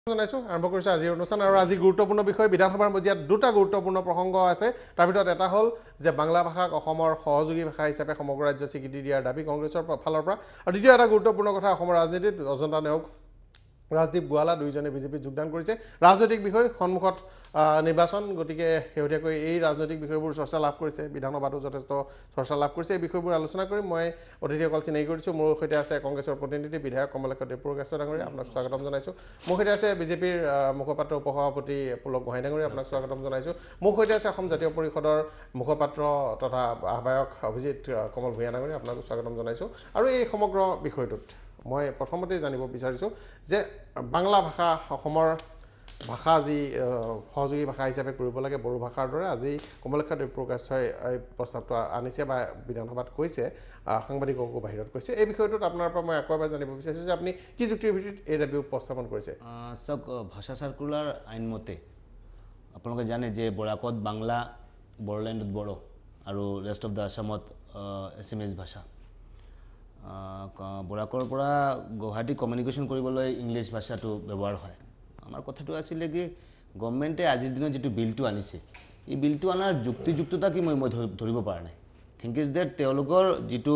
জানাইছো আৰম্ভ কৰিছো আজিৰ অনুষ্ঠান আৰু আজি গুৰুত্বপূৰ্ণ বিষয় বিধানসভাৰ মজিয়াত দুটা গুৰুত্বপূৰ্ণ প্ৰসংগ আছে তাৰ ভিতৰত এটা হ'ল যে বাংলা ভাষাক অসমৰ সহযোগী ভাষা হিচাপে সমগ্ৰ ৰাজ্যত স্বীকৃতি দিয়াৰ দাবী কংগ্ৰেছৰ ফালৰ পৰা আৰু দ্বিতীয় এটা গুৰুত্বপূৰ্ণ কথা অসমৰ ৰাজনীতিত অজন্তা নেওগ ৰাজদীপ গোৱালা দুইজনে বিজেপিত যোগদান কৰিছে ৰাজনৈতিক বিষয় সন্মুখত নিৰ্বাচন গতিকে শেহতীয়াকৈ এই ৰাজনৈতিক বিষয়বোৰ চৰ্চা লাভ কৰিছে বিধানসভাতো যথেষ্ট চৰ্চা লাভ কৰিছে এই বিষয়বোৰ আলোচনা কৰি মই অতিথিসকল চিনাকি কৰিছোঁ মোৰ সৈতে আছে কংগ্ৰেছৰ প্ৰতিনিধি বিধায়ক কমলেশ্বৰ দেৱপুৰকাশ্য ডাঙৰীয়া আপোনাক স্বাগতম জনাইছোঁ মোৰ সৈতে আছে বিজেপিৰ মুখপাত্ৰ উপসভাপতি পুলক গোহাঁই ডাঙৰীয়া আপোনাক স্বাগতম জনাইছোঁ মোৰ সৈতে আছে অসম জাতীয় পৰিষদৰ মুখপাত্ৰ তথা আহ্বায়ক অভিজিত কমল ভূঞা ডাঙৰীয়া আপোনাক স্বাগতম জনাইছোঁ আৰু এই সমগ্ৰ বিষয়টোত মই প্ৰথমতে জানিব বিচাৰিছোঁ যে বাংলা ভাষা অসমৰ ভাষা যি সহযোগী ভাষা হিচাপে কৰিব লাগে বড়ো ভাষাৰ দৰে আজি কমলেশ্বৰ দেৱপুৰকাশ্যই এই প্ৰস্তাৱটো আনিছে বা বিধানসভাত কৈছে সাংবাদিককো বাহিৰত কৈছে এই বিষয়টোত আপোনাৰ পৰা মই আকৌ এবাৰ জানিব বিচাৰিছোঁ যে আপুনি কি যুক্তিৰ ভিত্তিত এই দাবী উপস্থাপন কৰিছে চাওক ভাষা চাৰ্কুলাৰ আইন মতে আপোনালোকে জানে যে বৰাকত বাংলা বড়োলেণ্ডত বড়ো আৰু ৰেষ্ট অফ দ্য আসামত এছামিজ ভাষা বৰাকৰ পৰা গুৱাহাটী কমিউনিকেশ্যন কৰিবলৈ ইংলিছ ভাষাটো ব্যৱহাৰ হয় আমাৰ কথাটো আছিলে কি গভৰ্ণমেণ্টে আজিৰ দিনত যিটো বিলটো আনিছে এই বিলটো অনাৰ যুক্তিযুক্ততা কি মই ধৰিব পৰা নাই থিংক ইজ ডেট তেওঁলোকৰ যিটো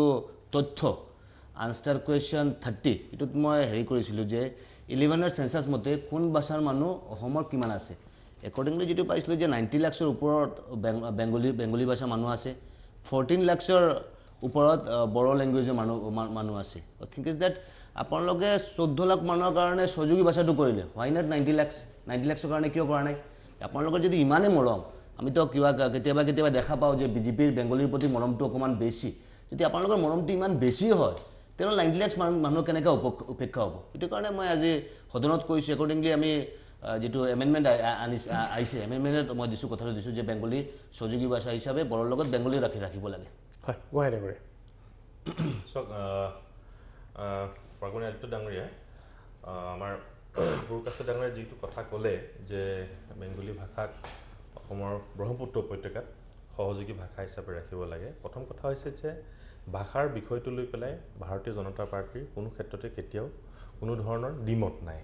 তথ্য আনচাৰ কুৱেশ্যন 30 এইটোত মই হেৰি কৰিছিলোঁ যে 11ৰ চেঞ্চাছ মতে কোন ভাষাৰ মানুহ অসমৰ কিমান আছে একৰ্ডিংলি যিটো পাইছিলোঁ যে 90 লাখৰ ওপৰত বেংগলী ভাষা মানুহ আছে 14 লাখৰ ওপৰত বড়ো লেংগুৱেজৰ মানুহ আছে থিংক ইজ ডেট আপোনালোকে 14 লাখ মানুহৰ কাৰণে সহযোগী ভাষাটো কৰিলে হোৱাই নট 90 লাখৰ কাৰণে কিয় কৰা নাই আপোনালোকৰ যদি ইমানেই মৰম আমিতো কেতিয়াবা দেখা পাওঁ যে বিজেপিৰ বেংগলীৰ প্ৰতি মৰমটো অকণমান বেছি যদি আপোনালোকৰ মৰমটো ইমান বেছি হয় তেনে 90 লাখ মানুহ কেনেকৈ উপেক্ষা হ'ব সেইটো কাৰণে মই আজি সদনত কৈছোঁ একৰ্ডিংলি আমি যেটো এমেণ্ডমেণ্ট আহিছে এমেণ্ডমেণ্টত মই দিছোঁ কথাটো দিছোঁ যে বেংগলী সহযোগী ভাষা হিচাপে বড়োৰ লগত বেংগলী ৰাখিব লাগে হয় গোহাঁই ডাঙৰীয়া চাওক প্ৰাগুণ আদিত্য ডাঙৰীয়া আমাৰ পুৰকাশ্য ডাঙৰীয়া যিটো কথা ক'লে যে বেংগলী ভাষাক অসমৰ ব্ৰহ্মপুত্ৰ উপত্যকাত সহযোগী ভাষা হিচাপে ৰাখিব লাগে প্ৰথম কথা হৈছে যে ভাষাৰ বিষয়টো লৈ পেলাই ভাৰতীয় জনতা পাৰ্টীৰ কোনো ক্ষেত্ৰতে কেতিয়াও কোনো ধৰণৰ দ্বিমত নাই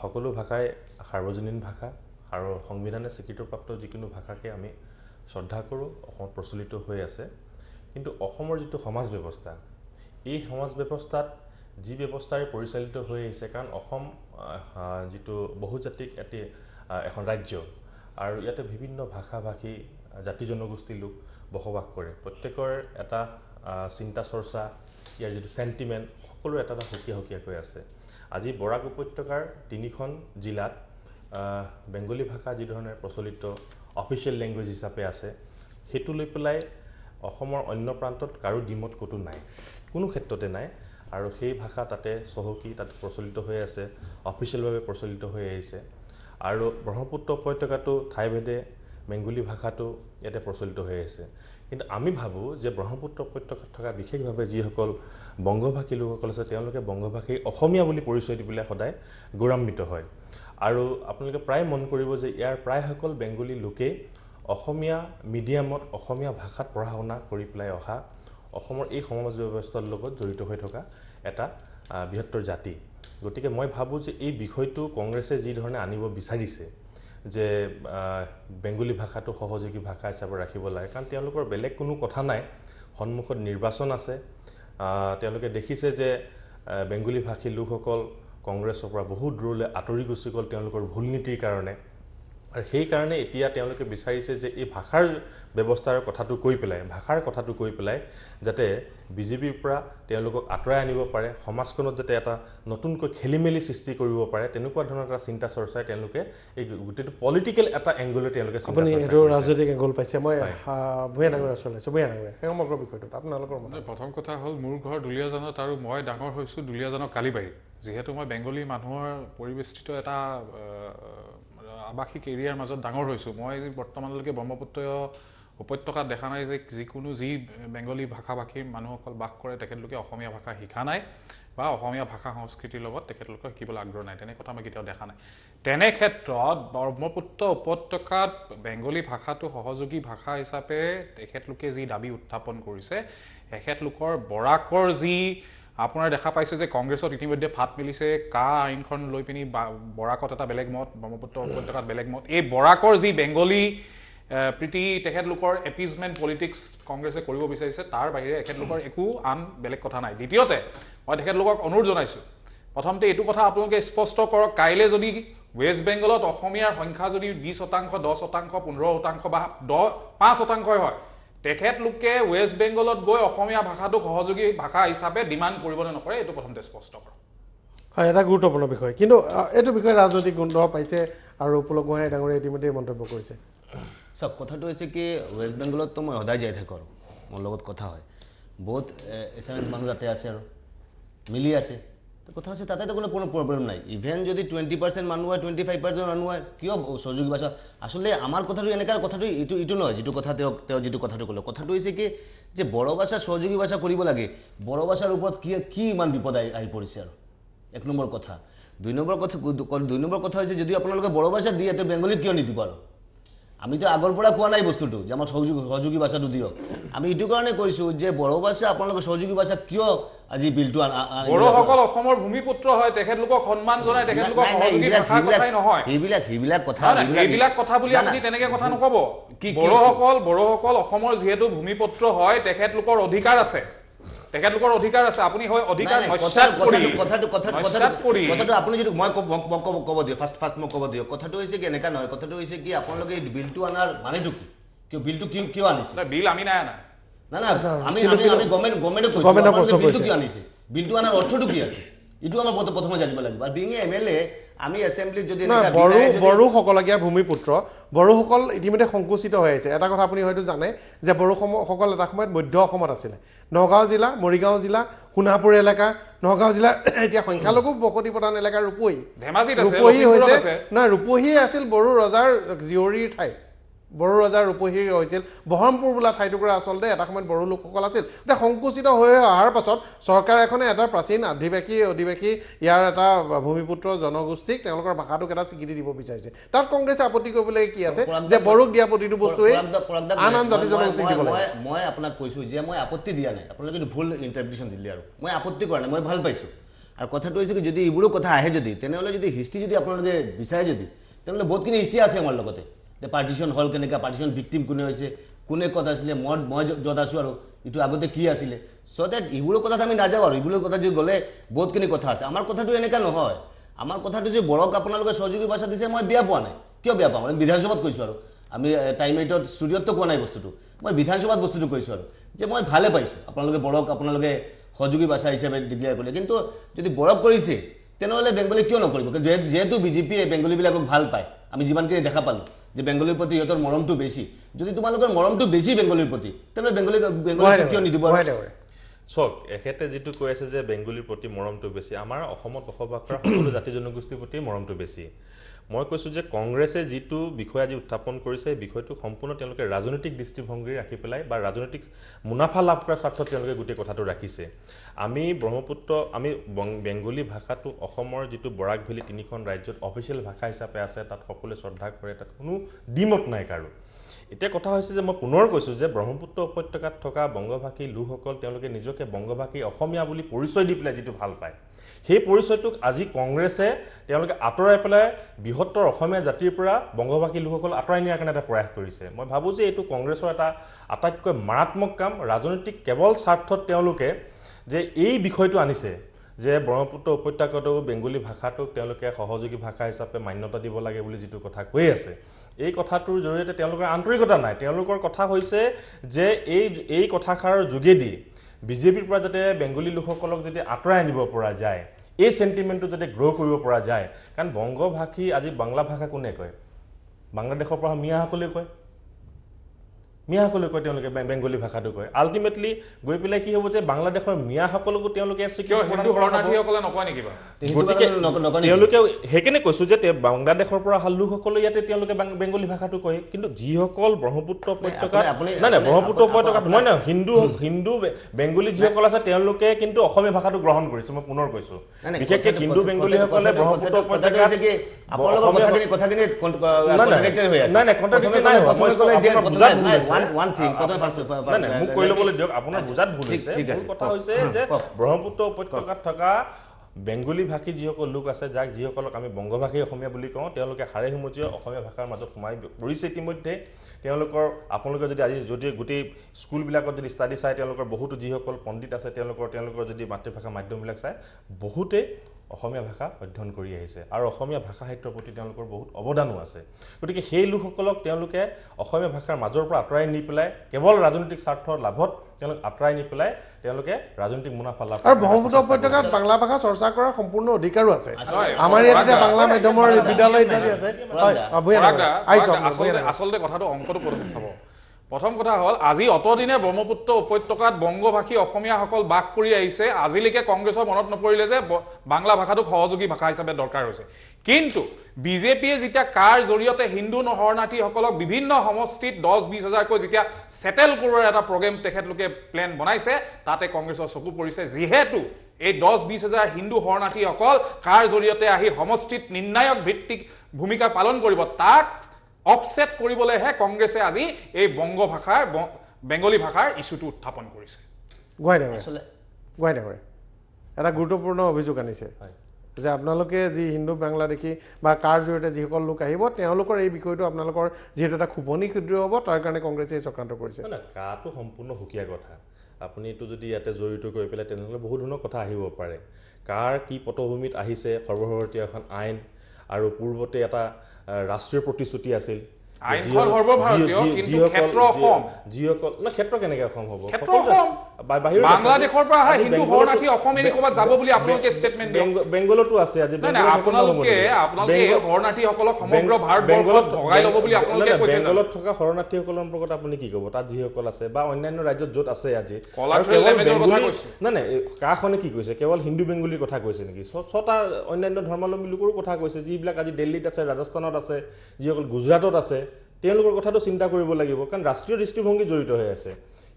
সকলো ভাষাই সাৰ্বজনীন ভাষা আৰু সংবিধানে স্বীকৃতিপ্ৰাপ্ত যিকোনো ভাষাকে আমি শ্ৰদ্ধা কৰোঁ অসমত প্ৰচলিত হৈ আছে কিন্তু অসমৰ যিটো সমাজ ব্যৱস্থা এই সমাজ ব্যৱস্থাত যি ব্যৱস্থাৰে পৰিচালিত হৈ আহিছে কাৰণ অসম যিটো বহুজাতিক এখন ৰাজ্য আৰু ইয়াতে বিভিন্ন ভাষা ভাষী জাতি জনগোষ্ঠীৰ লোক বসবাস কৰে প্ৰত্যেকৰ এটা চিন্তা চৰ্চা ইয়াৰ যিটো চেণ্টিমেণ্ট সকলো এটা সুকীয়াকৈ আছে আজি বৰাক উপত্যকাৰ 3খন জিলাত বেংগলী ভাষা যি ধৰণে প্ৰচলিত অফিচিয়েল লেংগুৱেজ হিচাপে আছে সেইটো লৈ পেলাই অসমৰ অন্য প্ৰান্তত কাৰো দ্বিমত ক'তো নাই কোনো ক্ষেত্ৰতে নাই আৰু সেই ভাষা তাতে চহকী তাতে প্ৰচলিত হৈ আছে অফিচিয়েলভাৱে প্ৰচলিত হৈ আহিছে আৰু ব্ৰহ্মপুত্ৰ উপত্যকাটো ঠাইভেদে বেংগলী ভাষাটো ইয়াতে প্ৰচলিত হৈ আছে কিন্তু আমি ভাবোঁ যে ব্ৰহ্মপুত্ৰ উপত্যকাত থকা বিশেষভাৱে যিসকল বংগভাষী লোকসকল আছে তেওঁলোকে বংগভাষী অসমীয়া বুলি পৰিচয় দিবলৈ সদায় গৌৰৱান্বিত হয় আৰু আপোনালোকে প্ৰায় মন কৰিব যে ইয়াৰ প্ৰায়সকল বেংগলী লোকেই অসমীয়া মিডিয়ামত অসমীয়া ভাষাত পঢ়া শুনা কৰি পেলাই অহা অসমৰ এই সমাজ ব্যৱস্থাৰ লগত জড়িত হৈ থকা এটা বৃহত্তৰ জাতি গতিকে মই ভাবোঁ যে এই বিষয়টো কংগ্ৰেছে যি ধৰণে আনিব বিচাৰিছে যে বেংগলী ভাষাটো সহযোগী ভাষা হিচাপে ৰাখিব লাগে কাৰণ তেওঁলোকৰ বেলেগ কোনো কথা নাই সন্মুখত নিৰ্বাচন আছে তেওঁলোকে দেখিছে যে বেংগলী ভাষী লোকসকল কংগ্ৰেছৰ পৰা বহুত দূৰলৈ আঁতৰি গুচি গ'ল তেওঁলোকৰ ভুল নীতিৰ কাৰণে আৰু সেইকাৰণে এতিয়া তেওঁলোকে বিচাৰিছে যে এই ভাষাৰ ব্যৱস্থাৰ কথাটো কৈ পেলাই যাতে বিজেপিৰ পৰা তেওঁলোকক আঁতৰাই আনিব পাৰে সমাজখনত যাতে এটা নতুনকৈ খেলিমেলি সৃষ্টি কৰিব পাৰে তেনেকুৱা ধৰণৰ এটা চিন্তা চৰ্চাই তেওঁলোকে এই গোটেইটো পলিটিকেল এটা এংগলে তেওঁলোকে আপুনি এইটো ৰাজনৈতিক এংগল পাইছে মই ভূঞা ডাঙৰীয়া চলাইছোঁ ভূঞা ডাঙৰীয়া সেই সমগ্ৰ বিষয়টোত আপোনালোকৰ মতে প্ৰথম কথা হ'ল মোৰ ঘৰ দুলীয়াজানত আৰু মই ডাঙৰ হৈছোঁ দুলীয়াজানৰ কালিবাৰীত যিহেতু মই বেংগলী মানুহৰ পৰিবেষ্টিত এটা আৱাসিক এৰিয়াৰ মাজত ডাঙৰ হৈছোঁ মই বৰ্তমানলৈকে ব্ৰহ্মপুত্ৰ উপত্যকাত দেখা নাই যে যিকোনো যি বেংগলী ভাষা ভাষীৰ মানুহসকল বাস কৰে তেখেতলোকে অসমীয়া ভাষা শিকা নাই বা অসমীয়া ভাষা সংস্কৃতিৰ লগত তেখেতলোকে শিকিবলৈ আগ্ৰহ নাই তেনে কথা মই কেতিয়াও দেখা নাই তেনে ক্ষেত্ৰত ব্ৰহ্মপুত্ৰ উপত্যকাত বেংগলী ভাষাটো সহযোগী ভাষা হিচাপে তেখেতলোকে যি দাবী উত্থাপন কৰিছে তেখেতলোকৰ বৰাকৰ যি আপোনাৰ দেখা পাইছে যে কংগ্ৰেছত ইতিমধ্যে ফাট মিলিছে কা আইনখন লৈ পিনি বৰাকত এটা বেলেগ মত ব্ৰহ্মপুত্ৰ উপত্যকাত বেলেগ মত এই বৰাকৰ যি বেংগলী প্ৰীতি তেখেতলোকৰ এপিজমেণ্ট পলিটিক্স কংগ্ৰেছে কৰিব বিচাৰিছে তাৰ বাহিৰে এখেতলোকৰ একো আন বেলেগ কথা নাই দ্বিতীয়তে মই তেখেতলোকক অনুৰোধ জনাইছোঁ প্ৰথমতে এইটো কথা আপোনালোকে স্পষ্ট কৰক কাইলৈ যদি ৱেষ্ট বেংগলত অসমীয়াৰ সংখ্যা যদি 20% 10% 15% বা 5% হয় তেখেতলোকে ৱেষ্ট বেংগলত গৈ অসমীয়া ভাষাটোক সহযোগী ভাষা হিচাপে ডিমাণ্ড কৰিব নে নকৰে এইটো প্ৰথমতে স্পষ্ট কৰক হয় এটা গুৰুত্বপূৰ্ণ বিষয় কিন্তু এইটো বিষয়ে ৰাজনৈতিক গোন্ধ পাইছে আৰু পুলক গোহাঁই ডাঙৰীয়াই ইতিমধ্যে মন্তব্য কৰিছে চাওক কথাটো হৈছে কি ৱেষ্ট বেংগলততো মই সদায় যাই থাকোঁ আৰু মোৰ লগত কথা হয় বহুত এছামিজ মানুহ তাতে আছে আৰু মিলি আছে কথা হৈছে তাতে কোনো প্ৰব্লেম নাই ইভেন যদি 20% মানুহ হয় 25% মানুহ হয় কিয় সহযোগী ভাষা আচলতে আমাৰ কথাটো এনেকুৱা কথাটো ইটো নহয় যিটো কথা তেওঁ যিটো কথাটো ক'লে কথাটো হৈছে কি যে বড়ো ভাষা সহযোগী ভাষা কৰিব লাগে বড়ো ভাষাৰ ওপৰত কি ইমান বিপদ আহি পৰিছে আৰু এক নম্বৰ কথা দুই নম্বৰ কথা হৈছে যদি আপোনালোকে বড়ো ভাষা দিয়ে তো বেংগলী কিয় নিদিব আৰু আমিতো আগৰ পৰা কোৱা নাই বস্তুটো যে আমাৰ সহযোগী ভাষাটো দিয়ক আমি এইটো কাৰণে কৈছোঁ যে বড়ো ভাষা আপোনালোকে সহযোগী ভাষা কিয় আজি বিলটো বড়োসকল অসমৰ ভূমিপুত্ৰ হয় তেখেতলোকক সন্মান জনাই তেখেতলোকক সহযোগী ভাষাৰ কথাই নহয় সেইবিলাক কথা বুলি আপুনি তেনেকৈ কথা নক'ব বড়োসকল অসমৰ যিহেতু ভূমিপুত্ৰ হয় তেখেতলোকৰ অধিকাৰ আছে আপুনি হয় অধিকাৰ কথাটো আপুনি যদি মই ক'ব দিয়ক ফাৰ্ষ্ট মই ক'ব দিয়ক কথাটো হৈছে কি এনেকুৱা নহয় কথাটো হৈছে কি আপোনালোকে এই বিলটো আনাৰ মানেটো কি কিয় বিলটো কিয় আনিছে বিল আমি নাই আনা না আমি গভৰ্ণমেণ্টে বিলটো কিয় আনিছে বিলটো আনাৰ অৰ্থটো কি আছে এইটো আমাৰ প্ৰথমে জানিব লাগিব আৰু বিং এমএলএ আমি এছেম্বলিত যদি বড়োসকলক ইয়াৰ ভূমিপুত্ৰ বড়োসকল ইতিমধ্যে সংকুচিত হৈ আছে এটা কথা আপুনি হয়তো জানে যে বড়োসকল এটা সময়ত মধ্য অসমত আছিলে নগাঁও জিলা মৰিগাঁও জিলা সোণাপুৰ এলেকা নগাঁও জিলাৰ এতিয়া সংখ্যালঘু বসতি প্ৰধান এলেকাৰ ৰূপহী হৈছে নহয় ৰূপহী আছিল বড়ো ৰজাৰ জীয়ৰীৰ ঠাই বড়ো ৰজাৰ ৰূপহী হৈছিল বহৰমপুৰ বোলা ঠাইটুকুৰা আচলতে এটা সময়ত বড়ো লোকসকল আছিল এতিয়া সংকুচিত হৈ অহাৰ পাছত চৰকাৰ এখনে এটা প্ৰাচীন অধিবাসী ইয়াৰ এটা ভূমিপুত্ৰ জনগোষ্ঠীক তেওঁলোকৰ ভাষাটোক এটা স্বীকৃতি দিব বিচাৰিছে তাত কংগ্ৰেছে আপত্তি কৰিবলৈ কি আছে যে বড়োক দিয়া প্ৰতিটো বস্তুৱেই আন জাতি জনগোষ্ঠীক দিব লাগে মই আপোনাক কৈছোঁ যে মই আপত্তি দিয়া নাই আপোনালোকে ভুল ইণ্টাৰপ্ৰিটেশ্যন দিলে আৰু মই আপত্তি কৰা নাই মই ভাল পাইছোঁ আৰু কথাটো হৈছে কি যদি এইবোৰো কথা আহে যদি তেনেহ'লে যদি হিষ্ট্ৰী যদি আপোনালোকে বিচাৰে যদি তেনেহ'লে বহুতখিনি হিষ্ট্ৰী আছে আমাৰ লগতে যে পাৰ্টিশ্যন হ'ল কেনেকুৱা পাৰ্টিশ্যন ভিক্টিম কোনে হৈছে কোনে ক'ত আছিলে মই য'ত আছোঁ আৰু এইটো আগতে কি আছিলে চ' ডেট এইবোৰৰ কথাত আমি নাযাওঁ আৰু এইবোৰৰ কথা যদি গ'লে বহুতখিনি কথা আছে আমাৰ কথাটো এনেকুৱা নহয় আমাৰ কথাটো যে বড়োক আপোনালোকে সহযোগী ভাষা দিছে মই বেয়া পোৱা নাই কিয় বেয়া পাওঁ আমি বিধানসভাত কৈছোঁ আৰু আমি টাইম এইটত ষ্টুডিঅ'ততো কোৱা নাই বস্তুটো মই বিধানসভাত বস্তুটো কৈছোঁ আৰু যে মই ভালে পাইছোঁ আপোনালোকে বড়োক আপোনালোকে সহযোগী ভাষা হিচাপে ডিক্লেয়াৰ কৰিলে কিন্তু যদি বড়োক কৰিছে তেনেহ'লে বেংগলী কিয় নকৰিব যিহেতু বিজেপিয়ে বেংগলীবিলাকক ভাল পায় আমি যিমানখিনি দেখা পালোঁ যে বেংগলীৰ প্ৰতি সিহঁতৰ মৰমটো বেছি যদি তোমালোকৰ মৰমটো বেছি বেংগলীৰ প্ৰতি তেনেহ'লে বেংগলী কিয় নিদিব চাওক এখেতে যিটো কৈ আছে যে বেংগলীৰ প্ৰতি মৰমটো বেছি আমাৰ অসমত বসবাস কৰা সকলো জাতি জনগোষ্ঠীৰ প্ৰতি মৰমটো বেছি মই কৈছোঁ যে কংগ্ৰেছে যিটো বিষয় আজি উত্থাপন কৰিছে এই বিষয়টো সম্পূৰ্ণ তেওঁলোকে ৰাজনৈতিক দৃষ্টিভংগী ৰাখি পেলাই বা ৰাজনৈতিক মুনাফা লাভ কৰাৰ স্বাৰ্থত তেওঁলোকে গোটেই কথাটো ৰাখিছে আমি বেংগলী ভাষাটো অসমৰ যিটো বৰাক ভেলী 3খন ৰাজ্যত অফিচিয়েল ভাষা হিচাপে আছে তাত সকলোৱে শ্ৰদ্ধা কৰে তাত কোনো দ্বিমত নাই কাৰো এতিয়া কথা হৈছে যে মই পুনৰ কৈছোঁ যে ব্ৰহ্মপুত্ৰ উপত্যকাত থকা বংগভাষী লোকসকল তেওঁলোকে নিজকে বংগভাষী অসমীয়া বুলি পৰিচয় দি পেলাই যিটো ভাল পায় সেই পৰিচয়টোক আজি কংগ্ৰেছে তেওঁলোকে আঁতৰাই পেলাই বৃহত্তৰ অসমীয়া জাতিৰ পৰা বংগভাষী লোকসকল আঁতৰাই নিয়াৰ কাৰণে এটা প্ৰয়াস কৰিছে মই ভাবোঁ যে এইটো কংগ্ৰেছৰ এটা আটাইতকৈ মাৰাত্মক কাম ৰাজনৈতিক কেৱল স্বাৰ্থত তেওঁলোকে যে এই বিষয়টো আনিছে যে ব্ৰহ্মপুত্ৰ উপত্যকাতো বেংগলী ভাষাটোক তেওঁলোকে সহযোগী ভাষা হিচাপে মান্যতা দিব লাগে বুলি যিটো কথা কৈ আছে এই কথাটোৰ জৰিয়তে তেওঁলোকৰ আন্তৰিকতা নাই তেওঁলোকৰ কথা হৈছে যে এই কথাষাৰৰ যোগেদি বিজেপিৰ পৰা যাতে বেংগলী লোকসকলক যদি আঁতৰাই আনিব পৰা যায় এই চেণ্টিমেণ্টটো যাতে গ্ৰ' কৰিব পৰা যায় কাৰণ বংগভাষী আজি বাংলা ভাষা কোনে কয় বাংলাদেশৰ পৰা মিয়াসকলে কয় তেওঁলোকে বেংগলী ভাষাটো কয় আল্টিমেটলি গৈ পেলাই কি হ'ব যে বাংলাদেশৰ মিয়াসকলকো তেওঁলোকে তেওঁলোকে সেইকাৰণে কৈছোঁ যে বেংগলীৰ পৰা অহা লোকসকলে ইয়াতে তেওঁলোকে বেংগলী ভাষাটো কয় কিন্তু যিসকল ব্ৰহ্মপুত্ৰ উপত্যকাত ব্ৰহ্মপুত্ৰ উপত্যকাত মই নহয় হিন্দু বেংগলী যিসকল আছে তেওঁলোকে কিন্তু অসমীয়া ভাষাটো গ্ৰহণ কৰিছে মই পুনৰ কৈছোঁ বিশেষকৈ হিন্দু বেংগলীসকলে ব্ৰহ্মপুত্ৰ উপত্যকাত আপোনালোকৰ কথাখিনি কন্ট্ৰাডিক্টৰি হৈ আছে নাই কন্ট্ৰাডিক্টৰি নাই ওৱান থিং মোক কৈ ল'বলৈ দিয়ক আপোনাৰ বুজাত ভুল হৈছে মূল কথা হৈছে যে ব্ৰহ্মপুত্ৰ উপত্যকাত থকা বেংগলী ভাষী যিসকল লোক আছে যাক যিসকলক আমি বংগভাষী অসমীয়া বুলি কওঁ তেওঁলোকে হাড়ে হুমুচিয়ে অসমীয়া ভাষাৰ মাজত সোমাই পৰিছে ইতিমধ্যে তেওঁলোকৰ আপোনালোকে যদি আজি যদি গোটেই স্কুলবিলাকত যদি ষ্টাডি চাই তেওঁলোকৰ বহুতো যিসকল পণ্ডিত আছে তেওঁলোকৰ যদি মাতৃভাষা মাধ্যমবিলাক চাই বহুতে অসমীয়া ভাষা অধ্যয়ন কৰি আহিছে আৰু অসমীয়া ভাষা সাহিত্যৰ প্ৰতি তেওঁলোকৰ বহুত অৱদানো আছে গতিকে সেই লোকসকলক তেওঁলোকে অসমীয়া ভাষাৰ মাজৰ পৰা আঁতৰাই নি পেলাই কেৱল ৰাজনৈতিক স্বাৰ্থৰ লাভত তেওঁলোক আঁতৰাই নি পেলাই তেওঁলোকে ৰাজনৈতিক মুনাফা লাভ আৰু ব্ৰহ্মপুত্ৰ উপত্যকাত বাংলা ভাষা চৰ্চা কৰাৰ সম্পূৰ্ণ অধিকাৰো আছে আমাৰ ইয়াত এতিয়া বাংলা মাধ্যমৰ বিদ্যালয় ইত্যাদি আছে আচলতে কথাটো অংকটো ক'ত আছে চাব প্ৰথম কথা হ'ল আজি অতদিনে ব্ৰহ্মপুত্ৰ উপত্যকাত বংগভাষী অসমীয়াসকল বাস কৰি আহিছে আজিলৈকে কংগ্ৰেছৰ মনত নপৰিলে যে বাংলা ভাষাটোক সহযোগী ভাষা হিচাপে দৰকাৰ হৈছে কিন্তু বিজেপিয়ে যেতিয়া কাৰ জৰিয়তে হিন্দু শৰণাৰ্থীসকলক বিভিন্ন সমষ্টিত 10-20 হাজাৰকৈ যেতিয়া সেটেল কৰাৰ এটা প্ৰগ্ৰেম তেখেতলোকে প্লেন বনাইছে তাতে কংগ্ৰেছৰ চকু পৰিছে যিহেতু এই 10-20 হাজাৰ হিন্দু শৰণাৰ্থীসকল কাৰ জৰিয়তে আহি সমষ্টিত নিৰ্ণায়ক ভিত্তিক ভূমিকা পালন কৰিব তাক অফসেট কৰিবলৈহে কংগ্ৰেছে আজি এই বেংগলী ভাষাৰ ইস্যুটো উত্থাপন কৰিছে গোহাই ডাঙৰে এটা গুৰুত্বপূৰ্ণ অভিযোগ আনিছে যে আপোনালোকে যি হিন্দু বাংলাদেশী বা কাৰ জৰিয়তে যিসকল লোক আহিব তেওঁলোকৰ এই বিষয়টো আপোনালোকৰ যিহেতু এটা খুবনি ক্ষুদ্ৰ হ'ব তাৰ কাৰণে কংগ্ৰেছে এই চক্ৰান্ত কৰিছে না কাটো সম্পূৰ্ণ সুকীয়া কথা আপুনি এইটো যদি ইয়াতে জড়িত কৰি পেলাই তেনেহ'লে বহুত ধৰণৰ কথা আহিব পাৰে কাৰ কি পটভূমিত আহিছে সৰ্বভাৰতীয় এখন আইন আৰু পূৰ্বতে এটা ৰাষ্ট্ৰীয় প্ৰতিশ্ৰুতি আছিল আইনখন সৰ্বভাৰতীয় কিন্তু ক্ষেত্ৰ অসম যিসকল না ক্ষেত্ৰ কেনেকৈ অসম হ'ব ক্ষেত্ৰ অসম বাংলাদেশৰ পৰা আহা হিন্দু শৰণাৰ্থী অসমেৰে ক'ৰবাত যাব বুলি আপোনালোকে ষ্টেটমেণ্ট দিয়ক বেংগলতো আছে আজি আপোনালোকে শৰণাৰ্থীসকলক সমগ্ৰ ভাৰতবৰ্ষত ভগাই ল'ব বুলি আপোনালোকে কৈছে বেংগলত থকা শৰণাৰ্থীসকলৰ সম্পৰ্কত আপুনি কি ক'ব তাত যিসকল আছে বা অন্যান্য ৰাজ্যত য'ত আছে আজি নাই কাখনে কি কৈছে কেৱল হিন্দু বেংগলীৰ কথা কৈছে নেকি ছটা অন্যান্য ধৰ্মাৱলম্বী লোকৰো কথা কৈছে যিবিলাক আজি দিল্লীত আছে ৰাজস্থানত আছে যিসকল গুজৰাটত আছে তেওঁলোকৰ কথাটো চিন্তা কৰিব লাগিব কাৰণ ৰাষ্ট্ৰীয় দৃষ্টিভংগী জড়িত হৈ আছে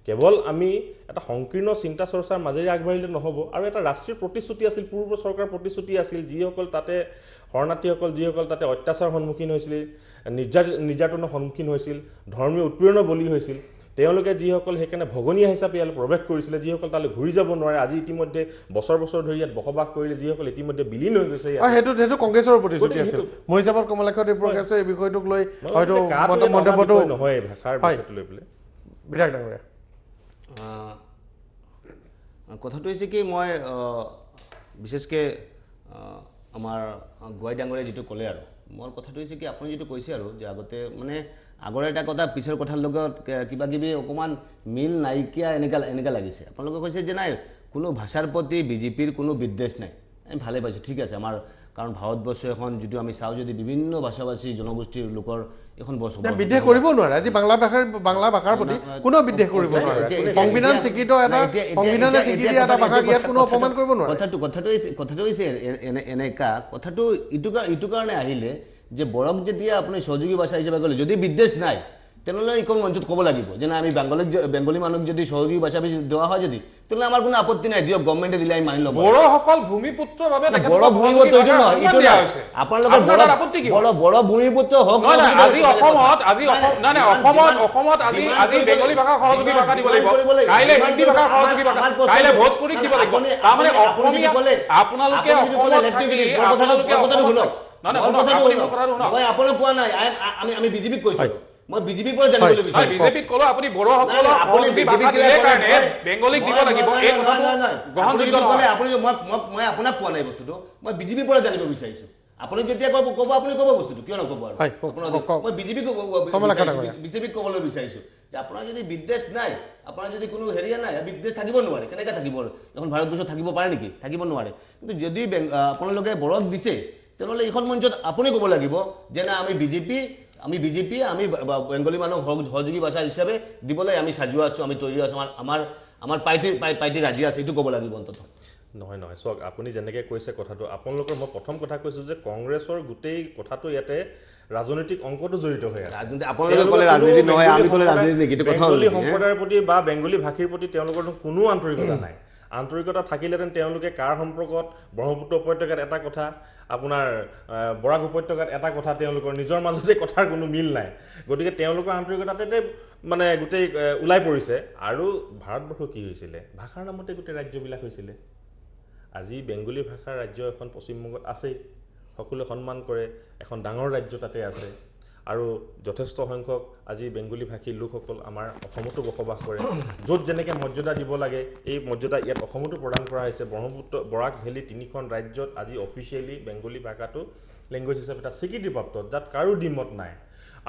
কেৱল আমি এটা সংকীৰ্ণ চিন্তা চৰ্চাৰ মাজেৰে আগবাঢ়িলে নহ'ব আৰু এটা ৰাষ্ট্ৰীয় প্ৰতিশ্ৰুতি আছিল পূৰ্ব চৰকাৰ প্ৰতিশ্ৰুতি আছিল যিসকল তাতে শৰণাৰ্থীসকল যিসকল তাতে অত্যাচাৰৰ সন্মুখীন হৈছিল নিৰ্যাতনৰ সন্মুখীন হৈছিল ধৰ্মীয় উৎপীড়নৰ বলি হৈছিল তেওঁলোকে যিসকল সেইকাৰণে ভগনীয়া হিচাপে ইয়ালৈ প্ৰৱেশ কৰিছিলে যিসকল তালৈ ঘূৰি যাব নোৱাৰে আজি ইতিমধ্যে বছৰ ধৰি ইয়াত বসবাস কৰিলে যিসকল ইতিমধ্যে বিলীন হৈ গৈছে সেইটো কংগ্ৰেছৰ প্ৰতিশ্ৰুতি আছিল মোৰ হিচাপত কমলাক্ষৰ দেৱপ্ৰকাশে এই বিষয়টোক লৈ হয়তো মন্তব্যটো নহয় ভাষাৰ বিষয়টো লৈ পেলাই বিধায়ক ডাঙৰীয়া কথাটো হৈছে কি মই বিশেষকৈ আমাৰ গোহাই ডাঙৰীয়াই যিটো ক'লে আৰু মোৰ কথাটো হৈছে কি আপুনি যিটো কৈছে আৰু যে আগতে মানে আগৰ এটা কথা পিছৰ কথাৰ লগত কিবা কিবি অকণমান মিল নাইকিয়া এনেকুৱা লাগিছে আপোনালোকে কৈছে যে নাই কোনো ভাষাৰ প্ৰতি বিজেপিৰ কোনো বিদ্বেষ নাই আমি ভালে পাইছোঁ ঠিক আছে আমাৰ কাৰণ ভাৰতবৰ্ষ এখন যিটো আমি চাওঁ যদি বিভিন্ন ভাষাভাষী জনগোষ্ঠীৰ লোকৰ এখন বিদ্বেষ কৰিব নোৱাৰে আজি বাংলা ভাষাৰ প্ৰতি কোনো বিদ্বেষ কৰিব নোৱাৰে সংবিধান স্বীকৃত সংবিধানে স্বীকৃতি এটা ভাষাক ইয়াত কোনো অপমান কৰিব নোৱাৰে কথাটো হৈছে এনেকা কথাটো ইটো কাৰণে আহিলে যে বৰক যেতিয়া আপুনি সহযোগী ভাষা হিচাপে ক'লে যদি বিদ্বেষ নাই তেনেহ'লে এইখন মঞ্চত ক'ব লাগিব যে আমি বেংগলী মানুহক যদি সহযোগী ভাষা দেওয়া হয় যদি তেনেহ'লে আমাৰ কোনো আপত্তি নাই দিয়ক গভৰ্ণমেণ্টে দিলে আমি মানি ল'ব বড়োসকল ভূমিপুত্ৰৰ বাবে বড়ো ভূমিপুত্ৰ এইটো নহয় এইটো আপোনালোকৰ বড়ো ভূমিপুত্ৰ হওক আজি অসমত আজি বেংগলী ভাষা সহযোগী ভাষা দিব লাগিব কাইলৈ হিন্দী ভাষা সহযোগী ভাষা কাইলৈ ভোজপুৰীক দিব লাগিব তাৰমানে অসমীয়া আপোনালোকে অসমত থাকি আপোনালোকে আপোনাক কোৱা নাই আমি বিজেপিক কৈছোঁ মই বিজেপিৰ পৰা জানিবলৈ বিচাৰিছো বিজেপিক ক'লো আপুনি বড়োসকলক সহযোগী ভাষা দিলে কাৰণে বেংগলীক দিব লাগিব এই কথাটো গ্ৰহণযোগ্য নহয় আপুনি মই আপোনাক কোৱা নাই বস্তুটো মই বিজেপিৰ পৰা জানিব বিচাৰিছো আপুনি যেতিয়া ক'ব আপুনি ক'ব বস্তুটো কিয় নক'ব আৰু মই বিজেপিক ক'বলৈ বিচাৰিছো যে আপোনাৰ যদি বিদ্বেষ নাই আপোনাৰ যদি কোনো হেৰিয়া নাই বিদ্বেষ থাকিব নোৱাৰে কেনেকৈ থাকিব এখন ভাৰতবৰ্ষত থাকিব পাৰে নেকি থাকিব নোৱাৰে কিন্তু যদি আপোনালোকে বড়োক দিছে তেনেহ'লে এইখন মঞ্চত আপুনি ক'ব লাগিব যে না আমি বিজেপি আমি বেংগলী মানুহক সহযোগী ভাষা হিচাপে দিবলৈ আমি সাজু আছোঁ আমি তৈরি আছোঁ আমাৰ পাৰ্টি ৰাজি আছে এইটো ক'ব লাগিব অন্তত নহয় চাওক আপুনি যেনেকৈ কৈছে কথাটো আপোনালোকৰ মই প্ৰথম কথা কৈছোঁ যে কংগ্ৰেছৰ গোটেই কথাটো ইয়াতে ৰাজনৈতিক অংকটো জড়িত হৈ আছে বেংগলী সম্প্ৰদায়ৰ প্ৰতি বা বেংগলী ভাষীৰ প্ৰতি তেওঁলোকৰ কোনো আন্তৰিকতা নাই আন্তৰিকতা থাকিলেহেঁতেন তেওঁলোকে কাৰ সম্পৰ্কত ব্ৰহ্মপুত্ৰ উপত্যকাত এটা কথা আপোনাৰ বৰাক উপত্যকাত এটা কথা তেওঁলোকৰ নিজৰ মাজতে কথাৰ কোনো মিল নাই গতিকে তেওঁলোকৰ আন্তৰিকতাতে মানে গোটেই ওলাই পৰিছে আৰু ভাৰতবৰ্ষ কি হৈছিলে ভাষাৰ নামতে গোটেই ৰাজ্যবিলাক হৈছিলে আজি বেংগলী ভাষাৰ ৰাজ্য এখন পশ্চিমবংগত আছেই সকলোৱে সন্মান কৰে এখন ডাঙৰ ৰাজ্য তাতে আছে আৰু যথেষ্ট সংখ্যক আজি বেংগলী ভাষী লোকসকল আমাৰ অসমতো বসবাস কৰে য'ত যেনেকৈ মৰ্যাদা দিব লাগে এই মৰ্যাদা ইয়াত অসমতো প্ৰদান কৰা হৈছে ব্ৰহ্মপুত্ৰ বৰাক ভেলী তিনিখন ৰাজ্যত আজি অফিচিয়েলি বেংগলী ভাষাটো লেংগুৱেজ হিচাপে এটা স্বীকৃতিপ্ৰাপ্ত যাত কাৰো দ্বিমত নাই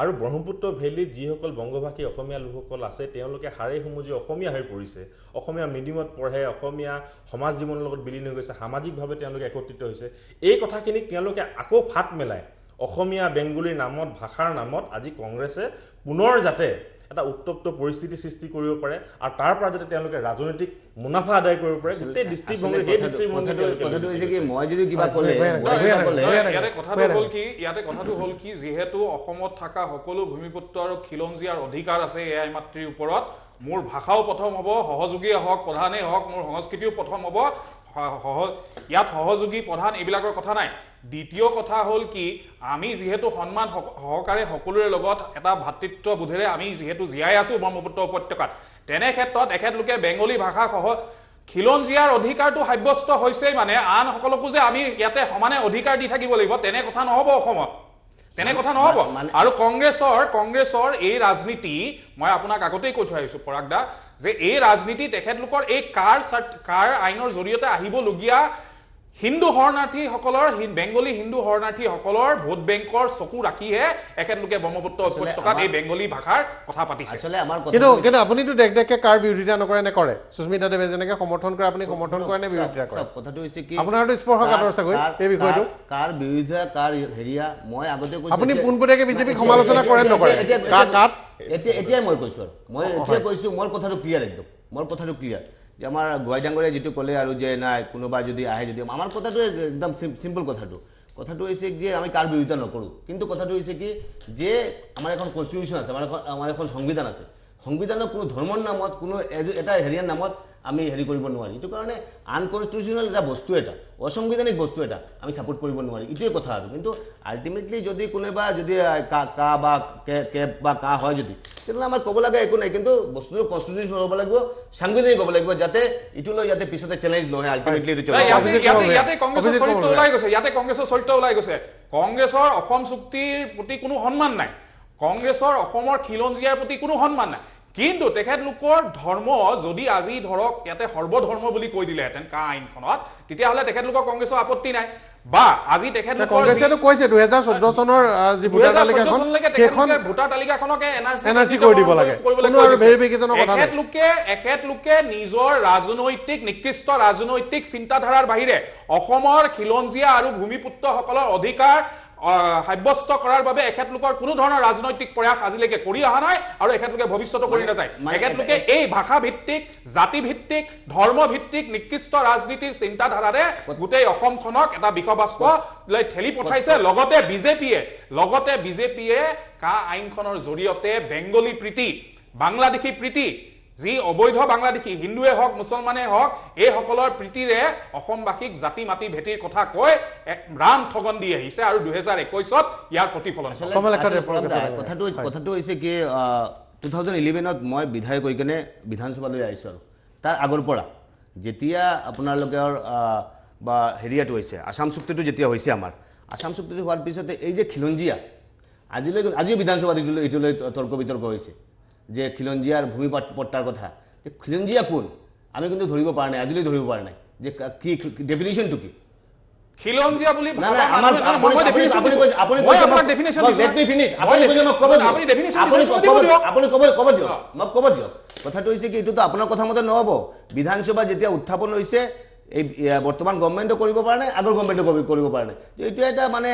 আৰু ব্ৰহ্মপুত্ৰ ভেলীত যিসকল বংগভাষী অসমীয়া লোকসকল আছে তেওঁলোকে হাড়ে সমূজি অসমীয়া হৈ পৰিছে অসমীয়া মিডিয়ামত পঢ়ে অসমীয়া সমাজ জীৱনৰ লগত বিলীন হৈ গৈছে সামাজিকভাৱে তেওঁলোকে একত্ৰিত হৈছে এই কথাখিনিক তেওঁলোকে আকৌ ফাট মেলায় অসমীয়া বেংগলীৰ নামত ভাষাৰ নামত আজি কংগ্ৰেছে পুনৰ যাতে এটা উত্তপ্ত পৰিস্থিতি সৃষ্টি কৰিব পাৰে আৰু তাৰ পৰা যাতে তেওঁলোকে ৰাজনৈতিক মুনাফা আদায় কৰিব পাৰে গোটেই দৃষ্টিভংগী সেই দৃষ্টিভংগী মই যদি কিবা ক'লে ইয়াতে কথাটো হ'ল কি যিহেতু অসমত থকা সকলো ভূমিপুত্ৰ আৰু খিলঞ্জীয়াৰ অধিকাৰ আছে এআই মাতৃৰ ওপৰত মোৰ ভাষাও প্ৰথম হ'ব সহযোগীয়ে হওক প্ৰধানেই হওক মোৰ সংস্কৃতিও প্ৰথম হ'ব ইয়াত সহযোগী প্ৰধান এইবিলাকৰ কথা নাই দ্বিতীয় কথা হ'ল কি আমি যিহেতু সন্মান সহকাৰে সকলোৰে লগত এটা ভাতৃত্ব বোধেৰে আমি যিহেতু জীয়াই আছো ব্ৰহ্মপুত্ৰ উপত্যকাত তেনে ক্ষেত্ৰত এখেতলোকে বেংগলী ভাষা সহ খিলঞ্জীয়াৰ অধিকাৰটো সাব্যস্ত হৈছেই মানে আন সকলকো যে আমি ইয়াতে সমানে অধিকাৰ দি থাকিব লাগিব তেনে কথা নহ'ব অসমত তেনে কথা নহ'ব আৰু কংগ্ৰেছৰ এই ৰাজনীতি মই আপোনাক আগতেই কৈ থৈ আহিছো পৰাগ দা যে এই ৰাজনীতি তেখেতলোকৰ এই কাৰ আইনৰ জৰিয়তে আহিবলগীয়া হিন্দু শৰণাৰ্থীসকলৰ বেংগলী হিন্দু শৰণাৰ্থীসকলৰ ভোট বেংকৰ চকু ৰাখিহে এখেতলোকে ব্ৰহ্মপুত্ৰ উপত্যকাত এই বেংগলী ভাষাৰ কথা পাতিছে কিন্তু আপুনিতো দেখ কাৰ বিৰোধিতা নকৰে নে কৰে সুস্মিতা দেৱে যেনেকে সমৰ্থন কৰে আপুনি সমৰ্থন কৰে নে বিৰোধিতা কৰে কথাটো হৈছে কি আপোনাৰতো স্পৰ্শকাতৰ চাগৈ এই বিষয়টো কাৰ বিৰোধিতা কাৰ হেৰিয়া মই আগতে কৈছো আপুনি পোনপটীয়াকৈ বিজেপিক সমালোচনা কৰে নকৰে এতিয়াই মই কৈছো মই এতিয়া কৈছো মোৰ কথাটো ক্লিয়াৰ একদম মোৰ কথাটো ক্লিয়াৰ যে আমাৰ গোৱাই ডাঙৰীয়াই যিটো ক'লে আৰু যে নাই কোনোবা যদি আহে যদি আমাৰ কথাটো একদম চিম্পল কথাটো হৈছে যে আমি কাৰ বিৰোধিতা নকৰোঁ কিন্তু কথাটো হৈছে কি যে আমাৰ এখন কনষ্টিটিউশ্যন আছে আমাৰ এখন সংবিধান আছে সংবিধানৰ কোনো ধৰ্মৰ নামত কোনো এটা হেৰিয়াৰ নামত আমি হেৰি কৰিব নোৱাৰি এইটো কাৰণে আনকনষ্টিটিউশ্যনেল এটা বস্তু এটা অসাংবিধানিক বস্তু এটা আমি ছাপোৰ্ট কৰিব নোৱাৰি এইটোৱে কথা আৰু কিন্তু আল্টিমেটলি যদি কোনোবা যদি কা বা কেব বা কা হয় যদি তেনেহ'লে আমাৰ ক'ব লগা একো নাই কিন্তু বস্তুটো কনষ্টিটিউশ্যন হ'ব লাগিব সাংবিধানিক হ'ব লাগিব যাতে ইটো লৈ ইয়াতে পিছতে চেলেঞ্জ নহয় আল্টিমেটলি এইটো ইয়াতে কংগ্ৰেছৰ চৰিত্ৰ ওলাই গৈছে কংগ্ৰেছৰ অসম চুক্তিৰ প্ৰতি কোনো সন্মান নাই কংগ্ৰেছৰ অসমৰ খিলঞ্জীয়াৰ প্ৰতি কোনো সন্মান নাই কিন্তু তেখেতলোকৰ ধৰ্ম যদি আজি ধৰক ইয়াতে সৰ্বধৰ্ম বুলি কৈ দিলেহেঁতেন কা আইনখনত তেতিয়াহ'লে তেখেতলোকৰ কংগ্ৰেছৰ আপত্তি নাই বা আজি তেখেতলোকৰ কংগ্ৰেছেতো কৈছে 2014 চনৰ যি ভোটাৰ তালিকাখনকে এনআৰচি কৰি দিব লাগে কোনো আৰু ভেৰিফিকেশ্যনৰ কথা নাই এখেতলোকে নিজৰ ৰাজনৈতিক নিকৃষ্ট ৰাজনৈতিক চিন্তাধাৰাৰ বাহিৰে অসমৰ খিলঞ্জীয়া আৰু ভূমিপুত্ৰসকলৰ অধিকাৰ সাব্যস্ত কৰাৰ বাবে এখেতলোকৰ কোনো ধৰণৰ ৰাজনৈতিক প্ৰয়াস আজিলৈকে কৰি অহা নাই আৰু এখেতলোকে ভৱিষ্যতো কৰি নাযায় এখেতলোকে এই ভাষা ভিত্তিক জাতি ভিত্তিক ধৰ্ম ভিত্তিক নিকৃষ্ট ৰাজনীতিৰ চিন্তাধাৰাৰে গোটেই অসমখনক এটা বিষবাস্প লৈ ঠেলি পঠাইছে লগতে বিজেপিয়ে কা আইনখনৰ জৰিয়তে বেংগলী প্ৰীতি বাংলাদেশী প্ৰীতি যি অবৈধ বাংলাদেশী হিন্দুৱে হওক মুছলমানে হওক এই সকলৰ প্ৰীতিৰে অসমবাসীক জাতি মাটি ভেটিৰ কথা কৈ ৰাম ঠগন দি আহিছে আৰু 2021ত ইয়াৰ প্ৰতিফলন কথাটো হৈছে কি 2011ত মই বিধায়ক হৈ কেনে বিধানসভালৈ আহিছোঁ আৰু তাৰ আগৰ পৰা যেতিয়া আপোনালোকৰ বা হেৰিয়াটো হৈছে আসাম চুক্তিটো যেতিয়া হৈছে আমাৰ আসাম চুক্তিটো হোৱাৰ পিছতে এই যে খিলঞ্জীয়া আজিও বিধানসভাত এইটোলৈ তৰ্ক বিতৰ্ক হৈছে যে খিলঞ্জীয়াৰ ভূমি পট্টাৰ কথা যে খিলঞ্জীয়া কোন আমি কিন্তু ধৰিব পৰা নাই আজিলৈ ধৰিব পৰা নাই যে কি ডেফিনিশ্যনটো কি খিলঞ্জীয়া বুলি কথাটো হৈছে কি এইটোতো আপোনাৰ কথা মতে নহ'ব বিধানসভা যেতিয়া উত্থাপন হৈছে এই বৰ্তমান গভৰ্ণমেণ্টে কৰিব পৰা নাই আগৰ গভৰ্ণমেণ্টে কৰিব পৰা নাই এইটো এটা মানে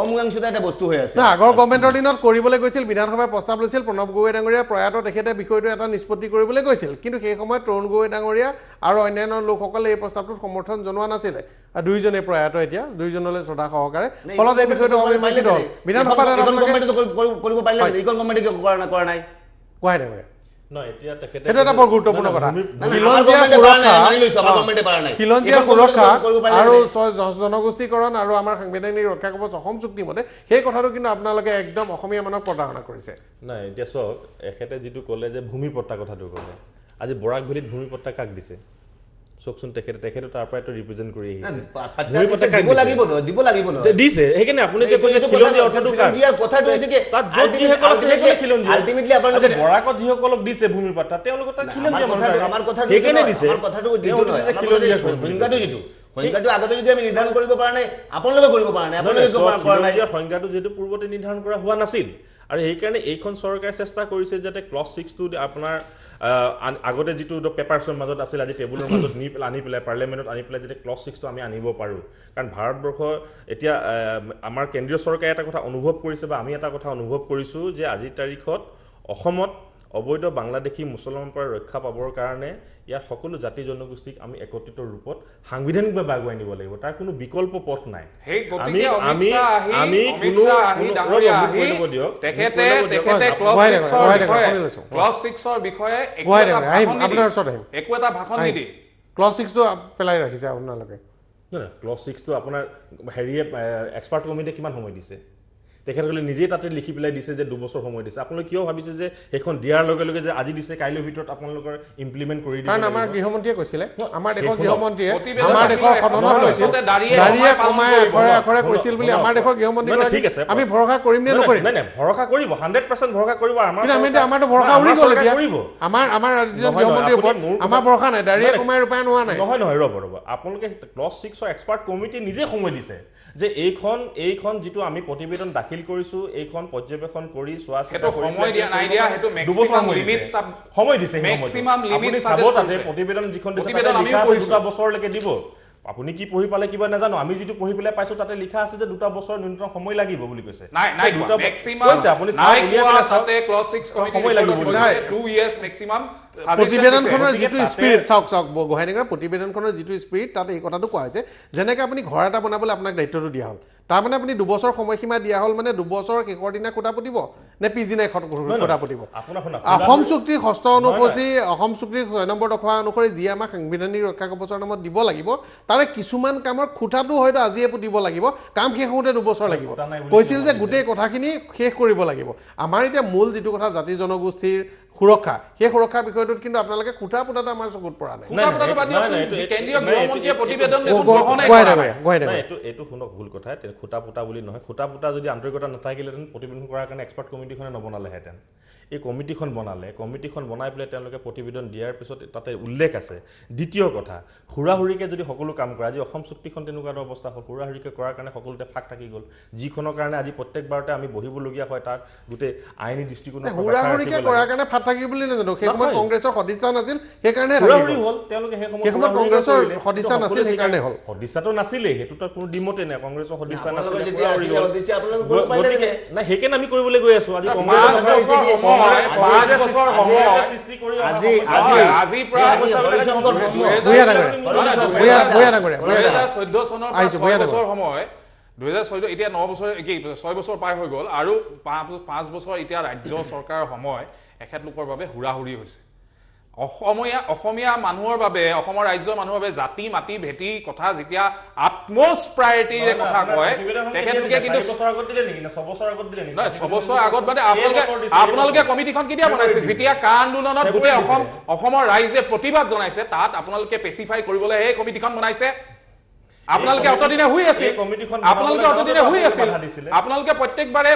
অমীমাংসিত এটা বস্তু হৈ আছে আগৰ গভৰ্ণমেণ্টৰ দিনত কৰিবলৈ গৈছিল বিধানসভাৰ প্ৰস্তাৱ লৈছিল প্ৰণৱ গগৈ ডাঙৰীয়াৰ প্ৰয়াত তেখেতে বিষয়টো এটা নিষ্পত্তি কৰিবলৈ গৈছিল কিন্তু সেই সময়ত তৰুণ গগৈ ডাঙৰীয়া আৰু অন্যান্য লোকসকলে এই প্ৰস্তাৱটোত সমৰ্থন জনোৱা নাছিলে দুইজনে প্ৰয়াত এতিয়া দুইজনলৈ শ্ৰদ্ধা সহকাৰে ফলত এই বিষয়টো অমীমাংসিত হ'ল বিধানসভাত কৰিব পাৰিলে এইখন গভৰ্ণমেণ্টে কৰা নাই কোৱাই ডাঙৰীয়া নহয় এতিয়া তেখেতে সেইটো এটা বৰ গুৰুত্বপূৰ্ণ কথা খিলঞ্জীয়া সুৰক্ষা আৰু জনগোষ্ঠীকৰণ আৰু আমাৰ সাংবিধানিক ৰক্ষা কবচ অসম চুক্তি মতে সেই কথাটো কিন্তু আপোনালোকে একদম অসমীয়া মানুহক প্ৰতাৰণা কৰিছে নাই এতিয়া চাওক এখেতে যিটো ক'লে যে ভূমি পট্টা কথাটো ক'লে আজি বৰাক ভেলীত ভূমি পট্টা কাক দিছে চকচোন তেখেতে তাৰ পৰা এটা ৰিপ্ৰেজেন্ট কৰি আহিছে দিছে সেইকাৰণে আপুনি যে কৈছে খিলঞ্জীয়া অৰ্থটো কথাটো হৈছে কি তাত য'ত যিসকল আছে সেইসকলে খিলঞ্জীয়া আল্টিমেটলি আপোনালোকে বৰাকত যিসকলক দিছে ভূমি পট্টা তেওঁলোকক তাত খিলঞ্জীয়া আমাৰ কথা সেইকাৰণে দিছে কথাটো সংজ্ঞাটো আগতে যদি আমি নিৰ্ধাৰণ কৰিব পৰা নাই আপোনালোকে কৰিব পৰা নাই আপোনালোকে সংজ্ঞাটো যিহেতু পূৰ্বতে নিৰ্ধাৰণ কৰা হোৱা নাছিল আৰু সেইকাৰণে এইখন চৰকাৰে চেষ্টা কৰিছে যাতে ক্লজ 6টো আপোনাৰ আগতে যিটো পেপাৰছৰ মাজত আছিল আজি টেবুলৰ মাজত আনি পেলাই পাৰ্লিয়ামেণ্টত আনি পেলাই যাতে ক্লজ 6টো আমি আনিব পাৰোঁ কাৰণ ভাৰতবৰ্ষৰ এতিয়া আমাৰ কেন্দ্ৰীয় চৰকাৰে এটা কথা অনুভৱ কৰিছে বা আমি এটা কথা অনুভৱ কৰিছোঁ যে আজিৰ তাৰিখত অসমত অবৈধ বাংলাদেশী মুছলমানৰ পৰা ৰক্ষা পাবৰ কাৰণে ইয়াৰ সকলো জাতি জনগোষ্ঠীক আমি একত্ৰিত ৰূপত সাংবিধানিকভাৱে আগুৱাই নিব লাগিব তাৰ কোনো বিকল্প পথ নাই একো এটা ভাষণ নিদি ক্লজ 6টো পেলাই ৰাখিছে আপোনালোকে ক্লজ 6টো আপোনাৰ হেৰিয়ে এক্সপাৰ্ট কমিটিয়ে কিমান সময় দিছে তেখেতসকলে নিজেই তাতে লিখি পেলাই দিছে যে 2 বছৰ সময় দিছে আপোনালোকে কিয় ভাবিছে যে সেইখন দিয়াৰ লগে লগে যে আজি দিছে কাইলৈৰ ভিতৰত আপোনালোকৰ ইমপ্লিমেণ্ট কৰি দিব কাৰণ আমাৰ গৃহমন্ত্ৰীয়ে কৈছিলে আমাৰ দেশৰ গৃহমন্ত্ৰীয়ে আমাৰ দেশৰ সদনত লৈছিল দাঁড়িয়ে কমাই আখৰে আখৰে কৈছিল বুলি আমাৰ দেশৰ গৃহমন্ত্ৰী ঠিক আছে আমি ভৰসা কৰিম নে নকৰিম নাই ভৰসা কৰিব 100% ভৰসা কৰিব আমাৰতো ভৰসা উৰি গ'ল এতিয়া আমাৰ ৰাজ্যৰ গৃহমন্ত্ৰীৰ ওপৰত আমাৰ ভৰসা নাই দাঁড়িয়ে কমাই ৰূপায়ণ হোৱা নাই নহয় ৰ'ব আপোনালোকে ক্লজ 6ৰ এক্সপাৰ্ট কমিটিয়ে নিজে সময় দিছে যে এইখন যিটো আমি প্ৰতিবেদন দাখিল কৰিছোঁ এইখন পৰ্যবেক্ষণ কৰি চোৱা চিতা কৰি সময় দিয়া নাই দিয়া হেতু ম্যাক্সিমাম লিমিট সময় দিছে ম্যাক্সিমাম লিমিট সাজেষ্ট তাতে প্ৰতিবেদন যিখন দিছে তাতে লিখা আছে 2 বছৰলৈকে দিব আপুনি কি পঢ়ি পালে কিবা নাজানো আমি যিটো পঢ়ি পেলাই পাইছো তাতে লিখা আছে যে 2 বছৰ ন্যূনতম সময় লাগিব বুলি কৈছে নাই দুটা ম্যাক্সিমাম কৈছে আপুনি তাতে ক্লজ 6 কমিটি সময় লাগিব 2 ইয়াৰ্স ম্যাক্সিমাম প্ৰতিবেদনখনৰ যিটো স্পিৰিট চাওক গোহাইনগৰৰ প্ৰতিবেদনখনৰ যিটো স্পিৰিট তাতে এই কথাটো কোৱা হৈছে যেনেকৈ আপুনি ঘৰ এটা বনাবলৈ আপোনাক দায়িত্বটো দিয়া হ'ল তাৰ মানে আপুনি 2 বছৰ সময়সীমা দিয়া হ'ল মানে 2 বছৰ শেষৰ দিনা খুঁটা পুতিব নে পিছদিনাই খুঁটা পুতিব অসম চুক্তিৰ ষষ্ঠ অনুসূচী অসম চুক্তিৰ 6 নম্বৰ দফা অনুসৰি যি আমাক সাংবিধানিক ৰক্ষা কবচৰ নামত দিব লাগিব তাৰে কিছুমান কামৰ খুঁটাটো হয়তো আজিয়ে পুতিব লাগিব কাম শেষ হওঁতে 2 বছৰ লাগিব কৈছিল যে গোটেই কথাখিনি শেষ কৰিব লাগিব আমাৰ এতিয়া মূল যিটো কথা জাতি জনগোষ্ঠীৰ সুৰক্ষা সেই সুৰক্ষাৰ বিষয়টোত কিন্তু আপোনালোকে খুঁটা পুতাটো আমাৰ চকুত পৰা নাই কেন্দ্ৰীয় গৃহমন্ত্ৰীয়ে প্ৰতিবেদন এইটো শুনক ভুল কথা খুঁটা পুতা বুলি নহয় খুঁটা পুতা যদি আন্তৰিকতা নাথাকিলেহেঁতেন প্ৰতিবেদন কৰাৰ কাৰণে এক্সপাৰ্ট কমিটিখনে নবনালেহেঁতেন এই কমিটিখন বনাই পেলাই তেওঁলোকে প্ৰতিবেদন দিয়াৰ পিছত তাতে উল্লেখ আছে দ্বিতীয় কথা হুৰাহুৰিকে যদি সকলো কাম কৰে আজি অসম চুক্তিখন তেনেকুৱা এটা অৱস্থা হ'ল হুৰাহুৰিকে কৰাৰ কাৰণে সকলোতে ফাঁক থাকি গ'ল যিখনৰ কাৰণে আজি প্ৰত্যেকবাৰতে আমি বহিবলগীয়া হয় তাত গোটেই আইনী দৃষ্টিকোণৰ হুৰাহুৰিকে কৰাৰ কাৰণে ফাঁক থাকি বুলি নাজানো সেই সময়ত কংগ্ৰেছৰ সদিচ্ছা নাছিল সেইকাৰণে হুৰাহুৰি হ'ল তেওঁলোকে সেই সময়ত কংগ্ৰেছৰ সদিচ্ছা নাছিল সেইকাৰণে হ'ল সদিচ্ছাটো নাছিলে সেইটো তাত কোনো ডিমতে নাই কংগ্ৰেছৰ সদিচ্ছা নাছিলে নাই সেইকাৰণে আমি কৰিবলৈ গৈ আছো আজি এতিয়া 9 বছৰ 6 বছৰ পাৰ হৈ গ'ল আৰু 5 বছৰ এতিয়া ৰাজ্য চৰকাৰৰ সময় এখেতলোকৰ বাবে হুৰাহুৰি হৈছে অসমীয়া মানুহৰ বাবে অসমৰ ৰাজ্যৰ মানুহৰ বাবে জাতি মাটি ভেটি কথা যেতিয়া আটমষ্ট প্ৰায়ৰিটিৰে কথা কয় তেখেতলোকে কিন্তু 6 বছৰ আগত মানে আপোনালোকে কমিটিখন কেতিয়া বনাইছে যেতিয়া কা আন্দোলনত গোটেই অসমৰ ৰাইজে প্ৰতিবাদ জনাইছে তাত আপোনালোকে পেচিফাই কৰিবলৈ এই কমিটিখন বনাইছে আপোনালোকে অতদিনে হৈ আছিল আপোনালোকে প্ৰত্যেকবাৰে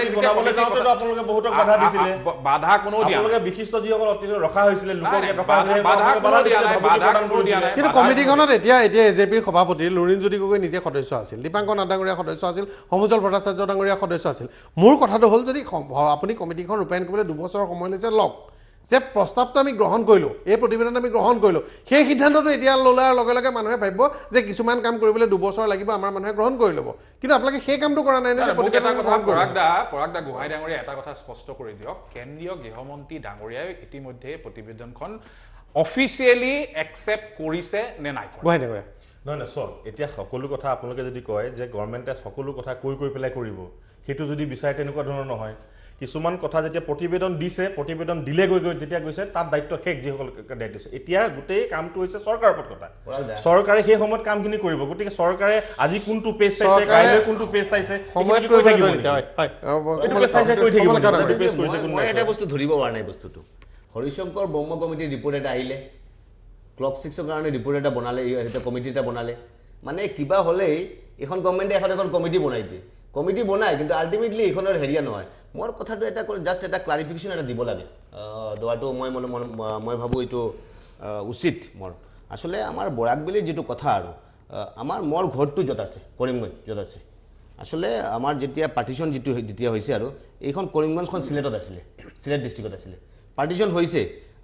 যেতিয়া আপোনালোকে বহুতক বাধা দিছিলে বাধা কোনো দিয়া আপোনালোকে বিশিষ্ট যিসকল অতিথি ৰখা হৈছিলে লোকক ৰখা হৈছিলে বাধা কোনো দিয়া নাই কিন্তু কমিটিখনত এতিয়া এজেপিৰ সভাপতি লুৰিণজ্যোতি গগৈ নিজে সদস্য আছিল দীপাংকৰ নাথ ডাঙৰীয়া সদস্য আছিল সমুজল ভট্টাচাৰ্য ডাঙৰীয়া সদস্য আছিল মোৰ কথাটো হ'ল যদি আপুনি কমিটিখন ৰূপায়ণ কৰিবলৈ 2 বছৰৰ সময় লৈছে লওক যে প্ৰস্তাৱটো আমি গ্ৰহণ কৰিলোঁ এই প্ৰতিবেদন আমি গ্ৰহণ কৰিলোঁ সেই সিদ্ধান্তটো এতিয়া লোৱাৰ লগে লগে মানুহে ভাবিব যে কিছুমান কাম কৰিবলৈ 2 বছৰ লাগিব আমাৰ মানুহে গ্ৰহণ কৰি ল'ব কিন্তু আপোনালোকে সেই কামটো কৰা নাই পৰাগদা গোহাঁই ডাঙৰীয়া এটা কথা স্পষ্ট কৰি দিয়ক কেন্দ্ৰীয় গৃহমন্ত্ৰী ডাঙৰীয়াই ইতিমধ্যে প্ৰতিবেদনখন অফিচিয়েলি একচেপ্ট কৰিছে নে নাই গোহাঁই ডাঙৰীয়া নহয় নহয় চাওক এতিয়া সকলো কথা আপোনালোকে যদি কয় যে গভৰ্ণমেণ্টে সকলো কথা কৈ পেলাই কৰিব সেইটো যদি বিচাৰে তেনেকুৱা ধৰণৰ নহয় কিছুমান কথা যেতিয়া প্ৰতিবেদন দিছে প্ৰতিবেদন দিলে গৈ যেতিয়া গৈছে তাত দায়িত্ব শেষ যিসকল দায়িত্ব দিছে এতিয়া গোটেই কামটো হৈছে চৰকাৰৰ ওপৰত কথা চৰকাৰে সেই সময়ত কামখিনি কৰিব গতিকে চৰকাৰে আজি কোনটো পেজ চাইছে কাইলৈ কোনটো পেজ চাইছে কৈ থাকিব মই এটা বস্তু ধৰিব পৰা নাই বস্তুটো হৰিশংকৰ ব্ৰহ্ম কমিটিৰ ৰিপৰ্ট এটা আহিলে ক্লক 6ৰ কাৰণে ৰিপৰ্ট এটা বনালে এটা কমিটি এটা বনালে মানে কিবা হ'লেই এখন গভৰ্ণমেণ্টে এখন কমিটি বনাই দিয়ে কমিটি বনায় কিন্তু আল্টিমেটলি এইখনৰ হেৰিয়া নহয় মোৰ কথাটো এটা কৰি জাষ্ট এটা ক্লাৰিফিকেশ্যন এটা দিব লাগে দোৱাটো মই ভাবোঁ এইটো উচিত মোৰ আচলতে আমাৰ বৰাকবেলিৰ যিটো কথা আৰু আমাৰ মোৰ ঘৰটো য'ত আছে কৰিমগঞ্জ য'ত আছে আচলতে আমাৰ যেতিয়া পাৰ্টিশ্যন যেতিয়া হৈছে আৰু এইখন কৰিমগঞ্জখন চিলেটত আছিলে চিলেট ডিষ্ট্ৰিক্টত আছিলে পাৰ্টিশ্যন হৈছে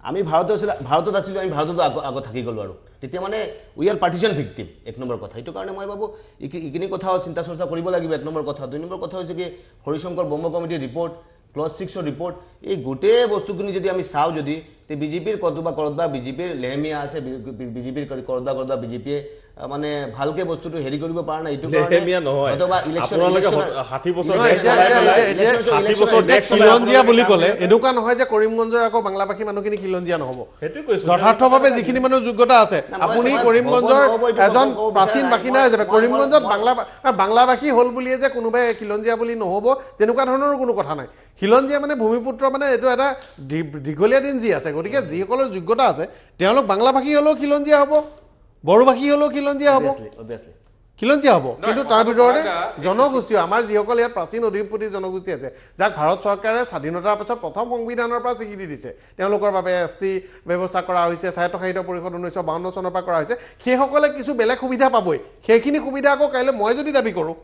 আমি ভাৰতত আছিলোঁ আমি ভাৰততো আগত থাকি গ'লোঁ আৰু তেতিয়া মানে উই আৰ পাৰ্টিশ্যন ভিক্টিম এক নম্বৰ কথা সেইটো কাৰণে মই ভাবোঁ এইখিনি কথাও চিন্তা চৰ্চা কৰিব লাগিব এক নম্বৰ কথা 2 নম্বৰ কথা হৈছে কি হৰিশংকৰ ব্ৰহ্ম কমিটিৰ ৰিপৰ্ট ক্লজ 6ৰ ৰিপৰ্ট এই গোটেই বস্তুখিনি যদি আমি চাওঁ যদি তে বিজেপিৰ ক'ৰবাত বিজেপিৰ লেহেমীয়া আছে বিজেপিৰ ক'ৰবাত বিজেপিয়ে মানে ভালকে বস্তুটো হেৰি কৰিব পৰা নাই এইটো লেহেমীয়া নহয় আপোনালোকে 60 বছৰ খিলঞ্জীয়া বুলি ক'লে এনেকুৱা নহয় যে কৰিমগঞ্জৰ আকৌ বাংলাভাষী মানুহখিনি খিলঞ্জীয়া নহ'ব সেইটোৱে কৈছোঁ যথাৰ্থভাৱে যিখিনি মানুহ যোগ্যতা আছে আপুনি কৰিমগঞ্জৰ এজন প্ৰাচীন বাসিন্দা হিচাপে কৰিমগঞ্জত বাংলাভাষী হ'ল বুলিয়ে যে কোনোবাই খিলঞ্জীয়া বুলি নহ'ব তেনেকুৱা ধৰণৰ কোনো কথা নাই খিলঞ্জীয়া মানে ভূমিপুত্ৰ মানে এইটো এটা দীঘলীয়া দিন যি আছে গতিকে যিসকলৰ যোগ্যতা আছে তেওঁলোক বাংলাভাষী হ'লেও খিলঞ্জীয়া হ'ব বড়োভাষী হ'লেও খিলঞ্জীয়া হ'ব খিলঞ্জীয়া হ'ব কিন্তু তাৰ ভিতৰতে জনগোষ্ঠী আমাৰ যিসকল ইয়াত প্ৰাচীন অধিপতি জনগোষ্ঠী আছে যাক ভাৰত চৰকাৰে স্বাধীনতাৰ পাছত প্ৰথম সংবিধানৰ পৰা স্বীকৃতি দিছে তেওঁলোকৰ বাবে ST ব্যৱস্থা কৰা হৈছে স্বায়ত্তশাসিত পৰিষদ 1952 চনৰ পৰা কৰা হৈছে সেইসকলে কিছু বেলেগ সুবিধা পাবই সেইখিনি সুবিধা আকৌ কাইলৈ মই যদি দাবী কৰোঁ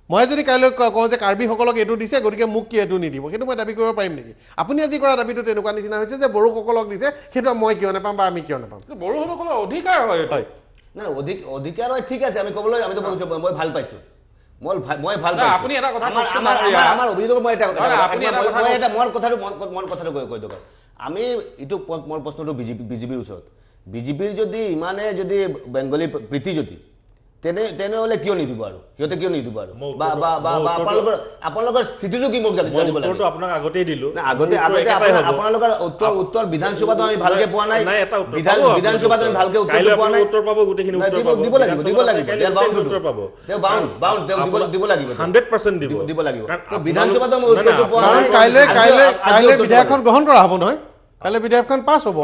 মই যদি কাইলৈ কওঁ যে কাৰ্বিসকলক এইটো দিছে গতিকে মোক কি এইটো নিদিব সেইটো মই দাবী কৰিব পাৰিম নেকি আপুনি আজি কৰা দাবীটো তেনেকুৱা নিচিনা হৈছে যে বড়োসকলক দিছে সেইটো মই কিয় নাপাম বা আমি কিয় নাপাম বড়োসকলৰ অধিকাৰ হয় না অধিকাৰ হয় ঠিক আছে আমি ক'বলৈ আমিতো কৈছোঁ মই ভাল পাইছোঁ মই ভাল পাইছোঁ আপুনি এটা কথা আমাৰ অভিযোগ মই এটা মোৰ কথাটো কৈ দিওঁ আমি এইটো মোৰ প্ৰশ্নটো বিজেপিৰ ওচৰত বিজেপিৰ যদি ইমানে যদি বেংগলী প্ৰীতি যদি তেনেহ'লে কিয় নিদিব আৰু সিহঁতে কিয় নিদিব আৰু আপোনালোকৰ স্থিতিটো কি মোক জানিব লাগে আপোনাক আগতেই দিলোঁ আপোনালোকৰ উত্তৰ বিধানসভাতো আমি ভালকে পোৱা নাই বিধানসভাত আমি ভালকে উত্তৰ পাব গোটেইখিনি দিব লাগিব দিব লাগিব 100% দিব লাগিব বিধানসভাতো আমি উত্তৰটো পোৱা নাই কাইলৈ বিধেয়কখন গ্ৰহণ কৰা হ'ব নহয় কাইলৈ বিধেয়কখন পাছ হ'ব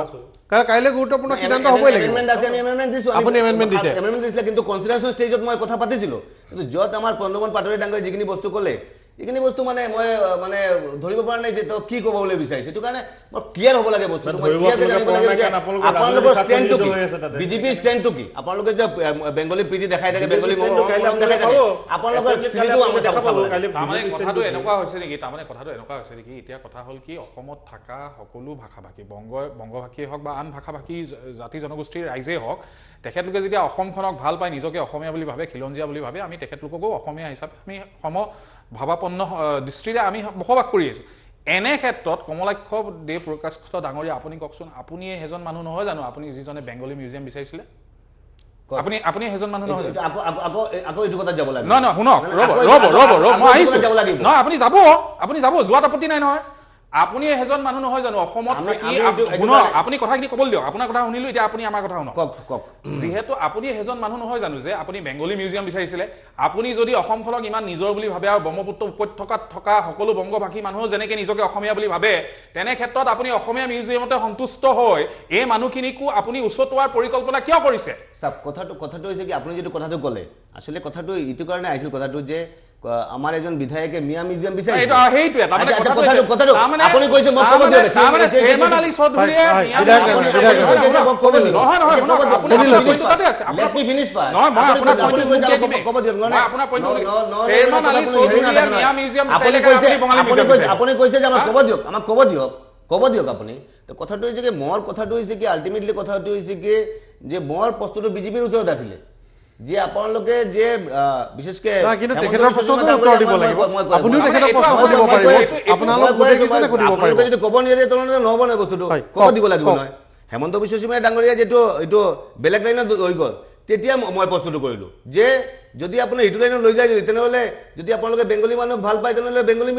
কাৰণ কাইলৈ গুৰুত্বপূৰ্ণ সিদ্ধান্ত হ'বই লাগিব আপুনি এমেণ্ডমেণ্ট দিছে কিন্তু কনচিডাৰেশ্যন ষ্টেজত মই কথা পাতিছিলোঁ কিন্তু য'ত আমাৰ পণ্ডমন পাটোৱাৰী ডাঙৰীয়াই যিখিনি বস্তু ক'লে এইখিনি বস্তু মানে মই মানে ধৰিব পৰা নাই যে তেওঁ কি ক'বলৈ বিচাৰিছে সেইটো কাৰণে মই ক্লিয়াৰ হ'ব লাগে বস্তুটো আপোনালোকৰ ষ্টেণ্ডটো কি বিজেপিৰ ষ্টেণ্ডটো কি আপোনালোকে যে বেংগলী প্ৰীতি দেখাই থাকে বেংগলী আপোনালোকৰ কথাটো এনেকুৱা হৈছে নেকি এতিয়া কথা হ'ল কি অসমত থকা সকলো ভাষা ভাষী বংগভাষীয়ে হওক বা আন ভাষা ভাষী জাতি জনগোষ্ঠীৰ ৰাইজেই হওক তেখেতলোকে যেতিয়া অসমখনক ভাল পায় নিজকে অসমীয়া বুলি ভাবে খিলঞ্জীয়া বুলি ভাবে আমি তেখেতলোককো অসমীয়া হিচাপে আমি ভাৱাপন্ন দৃষ্টিৰে আমি বসবাস কৰি আছোঁ এনে ক্ষেত্ৰত কমলাক্ষ দে প্ৰকাশ ডাঙৰীয়া আপুনি কওকচোন আপুনি এজন মানুহ নহয় জানো আপুনি যিজনে বেংগলী মিউজিয়াম বিচাৰিছিলে আপুনি এজন মানুহ নহয় আকৌ এইটো কথা যাব লাগে নহয় শুনক ৰ'ব মই আহিছোঁ নহয় আপুনি যাব যোৱাত আপত্তি নাই নহয় আপুনি এজন মানুহ নহয় জানো অসমত থাকি আপুনি কথাখিনি ক'বলৈ দিয়ক আপোনাৰ কথা শুনিলোঁ এতিয়া আপুনি আমাৰ কথা শুনক যিহেতু আপুনি এজন মানুহ নহয় জানো যে আপুনি বেংগলী মিউজিয়াম বিচাৰিছিলে আপুনি যদি অসমখনক ইমান নিজৰ বুলি ভাবে আৰু ব্ৰহ্মপুত্ৰ উপত্যকাত থকা সকলো বংগভাষী মানুহ যেনেকৈ নিজকে অসমীয়া বুলি ভাবে তেনে ক্ষেত্ৰত আপুনি অসমীয়া মিউজিয়ামতে সন্তুষ্ট হৈ এই মানুহখিনিকো আপুনি উচতোৱাৰ পৰিকল্পনা কিয় কৰিছে চাওক কথাটো হৈছে কি আপুনি যিটো কথাটো ক'লে আচলতে কথাটো এইটো কাৰণে আহিছিল কথাটো যে আমাৰ এজন বিধায়কে মিয়া মিউজিয়াম বিচাৰিছে সেইটোৱে আপুনি কৈছে মোক ক'ব দিয়ক শ্বেৰমান আলী চৌধুৰীয়ে আপুনি কৈছে যে আমাক ক'ব দিয়ক আপুনি কথাটো হৈছে কি মোৰ কথাটো হৈছে কি আল্টিমেটলি কথাটো হৈছে কি যে মোৰ প্ৰশ্নটো বিজেপিৰ ওচৰত আছিলে যে আপোনালোকে যে বিশেষকৈ কিন্তু তেখেতৰ প্ৰশ্নটো উত্তৰ দিব লাগিব আপুনিও তেখেতৰ প্ৰশ্ন সুধিব পাৰিব আপোনালোক গোটেইকেইজনে সুধিব পাৰিব যদি ক'ব নিদিয়ে তেনেহ'লে নহ'ব নহয় বস্তুটো ক'ব দিব লাগিব নহয় হেমন্ত বিশ্ব শৰ্মা ডাঙৰীয়া যিটো এইটো বেলেগ লাইনত হৈ গ'ল তেতিয়া মই প্ৰশ্নটো কৰিলোঁ যে যদি আপুনি এইটো লাইনত লৈ যায় তেনেহ'লে যদি আপোনালোকে বেংগলী মানুহক ভাল পায় তেনেহ'লে বেংগলী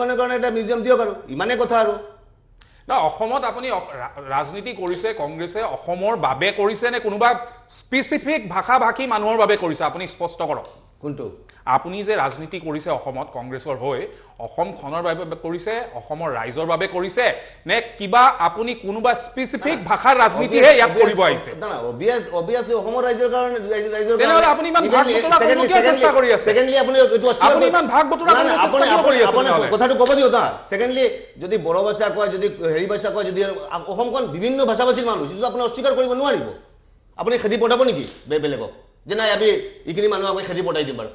মানুহৰ কাৰণে এটা মিউজিয়াম দিয়ক আৰু ইমানেই কথা আৰু না অসমত আপুনি ৰাজনীতি কৰিছে কংগ্ৰেছে অসমৰ বাবে কৰিছে নে কোনোবা স্পেচিফিক ভাষা ভাষী মানুহৰ বাবে কৰিছে আপুনি স্পষ্ট কৰক কোনটো আপুনি যে ৰাজনীতি কৰিছে অসমত কংগ্ৰেছৰ হৈ অসমখনৰ বাবে কৰিছে অসমৰ ৰাইজৰ বাবে কৰিছে নে কিবা আপুনি কোনোবা স্পেচিফিক ভাষাৰ ৰাজনীতিহে ইয়াত কৰিব আহিছে অবিয়াছলি অসমৰ ৰাইজৰ কাৰণে তেনেহ'লে আপুনি ইমান ভাগ বতৰা কৰিব কিয় চেষ্টা কৰি আছে ছেকেণ্ডলি আপুনি আপুনি ইমান ভাগ বতৰা কৰিব চেষ্টা কিয় কৰি আছে আপুনি কথাটো ক'ব দিয়ক না ছেকেণ্ডলি যদি বড়ো ভাষা কয় যদি হেৰি ভাষা কয় যদি অসমখন বিভিন্ন ভাষা ভাষীৰ মানুহ যিটো আপুনি অস্বীকাৰ কৰিব নোৱাৰিব আপুনি খেদি পঠাব নেকি বেলেগক যে নাই আমি এইখিনি মানুহ আমি খেদি পঠাই দিম বাৰু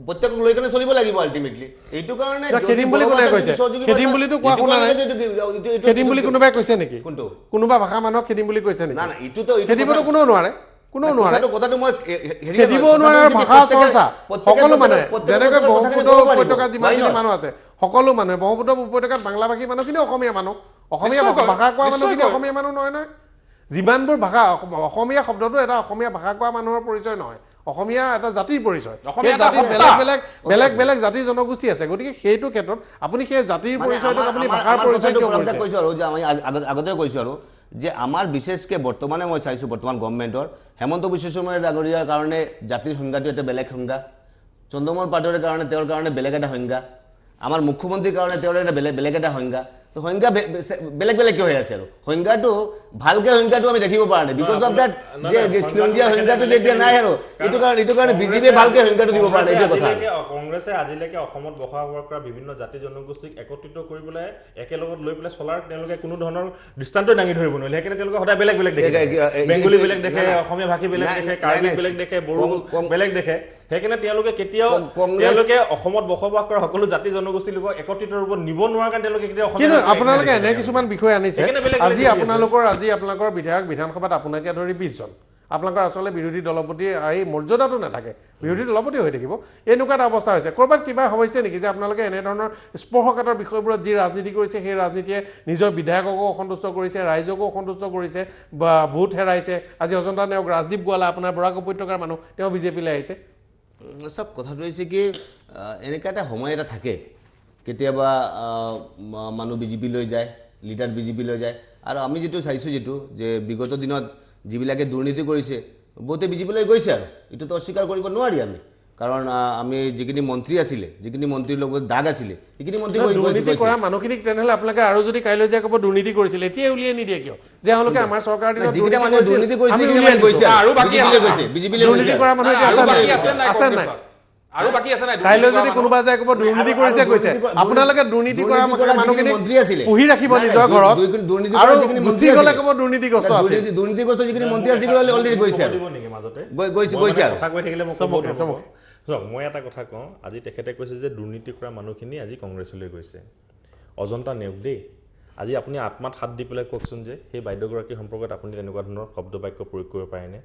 প্ৰত্যেকক লৈ কেনে চলিব লাগিব আল্টিমেটলি এইটো কাৰণে খেদিম বুলি কোনে কৈছে খেদিম বুলিতো কোৱা শুনা নাই খেদিম বুলি কোনোবাই কৈছে নেকি কোনটো কোনোবা ভাষা মানুহক খেদিম বুলি কৈছে নেকি না না এইটোতো খেদিবতো কোনেও নোৱাৰে কথাটো মই খেদিব নোৱাৰে ভাষা চৰ্চা সকলো মানুহে যেনেকৈ ব্ৰহ্মপুত্ৰ উপত্যকাত যিমানখিনি মানুহ আছে সকলো মানুহে ব্ৰহ্মপুত্ৰ উপত্যকাত বাংলাভাষী মানুহখিনি অসমীয়া মানুহ অসমীয়া ভাষা কোৱা মানুহখিনি অসমীয়া মানুহ নহয় নহয় যিমানবোৰ ভাষা অসমীয়া শব্দটো এটা অসমীয়া ভাষা কোৱা মানুহৰ পৰিচয় নহয় অসমীয়া এটা জাতিৰ পৰিচয় বেলেগ বেলেগ জাতি জনগোষ্ঠী আছে গতিকে সেইটো ক্ষেত্ৰত আপুনি সেই জাতিৰ পৰিচয়টোক আপুনি ভাষাৰ পৰিচয় কিয় কৈছোঁ আৰু যে আমি আগতে কৈছোঁ আৰু যে আমাৰ বিশেষকৈ বৰ্তমানে মই চাইছোঁ বৰ্তমান গভৰ্ণমেণ্টৰ হেমন্ত বিশ্ব শৰ্মা ডাঙৰীয়াৰ কাৰণে জাতিৰ সংজ্ঞাটো এটা বেলেগ সংজ্ঞা চন্দ্ৰমোহন পাটোৱাৰীৰ কাৰণে তেওঁৰ কাৰণে বেলেগ এটা সংজ্ঞা আমাৰ মুখ্যমন্ত্ৰীৰ কাৰণে তেওঁৰ এটা বেলেগ এটা সংজ্ঞা তো সংজ্ঞা বেলেগ বেলেগকৈ হৈ আছে আৰু সংজ্ঞাটো ভালকৈ সংজ্ঞাটো আমি দেখিব পৰা নাই বিকজ অফ দেট যে খিলঞ্জীয়া সংজ্ঞাটো যেতিয়া নাই আৰু এইটো কাৰণে বিজেপিয়ে ভালকৈ সংজ্ঞাটো দিব পৰা নাই এইটো কথা কংগ্ৰেছে আজিলৈকে অসমত বসবাস কৰা বিভিন্ন জাতি জনগোষ্ঠীক একত্ৰিত কৰি পেলাই একেলগত লৈ পেলাই চলাৰ তেওঁলোকে কোনো ধৰণৰ দৃষ্টান্ত দাঙি ধৰিব নোৱাৰিলে সেইকাৰণে তেওঁলোকে সদায় বেলেগ বেলেগ দেখে বেংগলী বেলেগ দেখে অসমীয়া ভাষী বেলেগ দেখে কাৰ্বি বেলেগ দেখে বড়ো বেলেগ দেখে সেইকাৰণে তেওঁলোকে কেতিয়াও তেওঁলোকে অসমত বসবাস কৰা সকলো জাতি জনগোষ্ঠী লোকক একত্ৰিত ৰূপত নিব নোৱাৰা কাৰণে তেওঁলোকে কেতিয়াও অসমীয়া আপোনালোকে এনে কিছুমান বিষয় আনিছে আজি আপোনালোকৰ বিধায়ক বিধানসভাত আপোনাকে ধৰি 20 জন আপোনালোকৰ আচলতে বিৰোধী দলপতি এই মৰ্যাদাটো নাথাকে বিৰোধী দলপতি হৈ থাকিব এনেকুৱা এটা অৱস্থা হৈছে ক'ৰবাত কিবা হৈছে নেকি যে আপোনালোকে এনেধৰণৰ স্পৰ্শকাতৰ বিষয়বোৰত যি ৰাজনীতি কৰিছে সেই ৰাজনীতিয়ে নিজৰ বিধায়ককো অসন্তুষ্ট কৰিছে ৰাইজকো অসন্তুষ্ট কৰিছে বা ভোট হেৰাইছে আজি অজন্তা নেওগ ৰাজদীপ গোৱালা আপোনাৰ বৰাক উপত্যকাৰ মানুহ তেওঁ বিজেপিলৈ আহিছে চব কথাটো হৈছে কি এনেকুৱা এটা সময় এটা থাকে কেতিয়াবা মানুহ বিজেপিলৈ যায় লিডাৰ বিজেপিলৈ যায় আৰু আমি যিটো চাইছোঁ যে বিগত দিনত যিবিলাকে দুৰ্নীতি কৰিছে বহুতে বিজেপিলৈ গৈছে আৰু এইটোতো অস্বীকাৰ কৰিব নোৱাৰি আমি কাৰণ আমি যিখিনি মন্ত্ৰী আছিলে যিখিনি মন্ত্ৰীৰ লগত দাগ আছিলে সেইখিনি মন্ত্ৰী দুৰ্নীতি কৰা মানুহখিনিক তেনেহ'লে আপোনালোকে আৰু যদি কাইলৈ যে ক'ব দুৰ্নীতি কৰিছিলে এতিয়া উলিয়াই নিদিয়ে কিয় যে তেওঁলোকে আমাৰ চৰকাৰৰ দিনত যিকেইটা মানুহে দুৰ্নীতি কৰিছিলে আৰু বাকী দুৰ্নীতি কৰা মানুহ আছে নাই আৰু বাকি আছে নাই কাইলৈ যদি কোনোবা যায় ক'ব দুৰ্নীতি কৰিছে কৈছে আপোনালোকে দুৰ্নীতি কৰা মানুহখিনি পুহি ৰাখিব নিজৰ ঘৰত আৰু গুচি গ'লে ক'ব দুৰ্নীতিগ্ৰস্ত আছে দুৰ্নীতিগ্ৰস্ত যিখিনি মন্ত্ৰী আছে অলৰেডি গৈছে মই এটা কথা কওঁ আজি তেখেতে কৈছে যে দুৰ্নীতি কৰা মানুহখিনি আজি কংগ্ৰেছলৈ গৈছে অজন্তা নেওগ দেই আজি আপুনি আত্মাত হাত দি পেলাই কওকচোন যে সেই বাইদেউগৰাকীৰ সম্পৰ্কত আপুনি তেনেকুৱা ধৰণৰ শব্দ বাক্য প্ৰয়োগ কৰিব পাৰেনে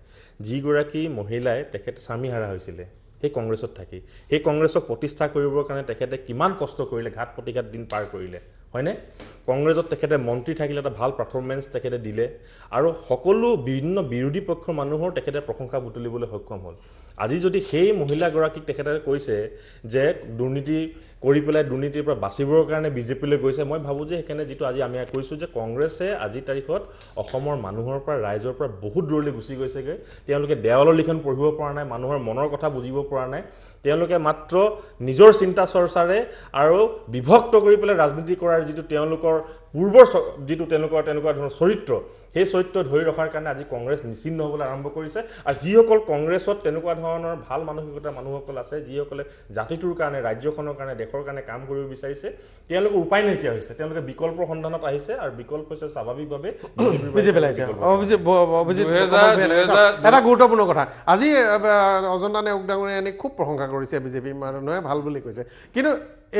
যিগৰাকী মহিলাই তেখেতে স্বামীহাৰা হৈছিলে সেই কংগ্ৰেছত থাকি সেই কংগ্ৰেছক প্ৰতিষ্ঠা কৰিবৰ কাৰণে তেখেতে কিমান কষ্ট কৰিলে ঘাট প্ৰতিঘাত দিন পাৰ কৰিলে হয়নে কংগ্ৰেছত তেখেতে মন্ত্ৰী থাকিলে এটা ভাল পাৰফৰ্মেঞ্চ তেখেতে দিলে আৰু সকলো বিভিন্ন বিৰোধী পক্ষৰ মানুহৰ তেখেতে প্ৰশংসা বুটলিবলৈ সক্ষম হ'ল আজি যদি সেই মহিলাগৰাকীক তেখেতে কৈছে যে দুৰ্নীতি কৰি পেলাই দুৰ্নীতিৰ পৰা বাচিবৰ কাৰণে বিজেপিলৈ গৈছে মই ভাবোঁ যে সেইকাৰণে যিটো আজি আমি কৈছোঁ যে কংগ্ৰেছে আজিৰ তাৰিখত অসমৰ মানুহৰ পৰা ৰাইজৰ পৰা বহুত দূৰলৈ গুচি গৈছেগৈ তেওঁলোকে দেৱালৰ লিখন পঢ়িব পৰা নাই মানুহৰ মনৰ কথা বুজিব পৰা নাই তেওঁলোকে মাত্ৰ নিজৰ চিন্তা চৰ্চাৰে আৰু বিভক্ত কৰি পেলাই ৰাজনীতি কৰাৰ যিটো তেওঁলোকৰ পূৰ্বৰ যিটো তেনেকুৱা ধৰণৰ চৰিত্ৰ সেই চৰিত্ৰ ধৰি ৰখাৰ কাৰণে আজি কংগ্ৰেছ নিশ্চিন্ন হ'বলৈ আৰম্ভ কৰিছে আৰু যিসকল কংগ্ৰেছত তেনেকুৱা ধৰণৰ ভাল মানসিকতাৰ মানুহসকল আছে যিসকলে জাতিটোৰ কাৰণে ৰাজ্যখনৰ কাৰণে দেশৰ কাৰণে কাম কৰিব বিচাৰিছে তেওঁলোকৰ উপায় নাইকিয়া হৈছে তেওঁলোকে বিকল্পৰ সন্ধানত আহিছে আৰু বিকল্প হৈছে স্বাভাৱিকভাৱে এটা গুৰুত্বপূৰ্ণ কথা আজি অজন্তা নেওগ ডাঙৰীয়াই খুব প্ৰশংসা কৰিছে বিজেপি মানুহে ভাল বুলি কৈছে কিন্তু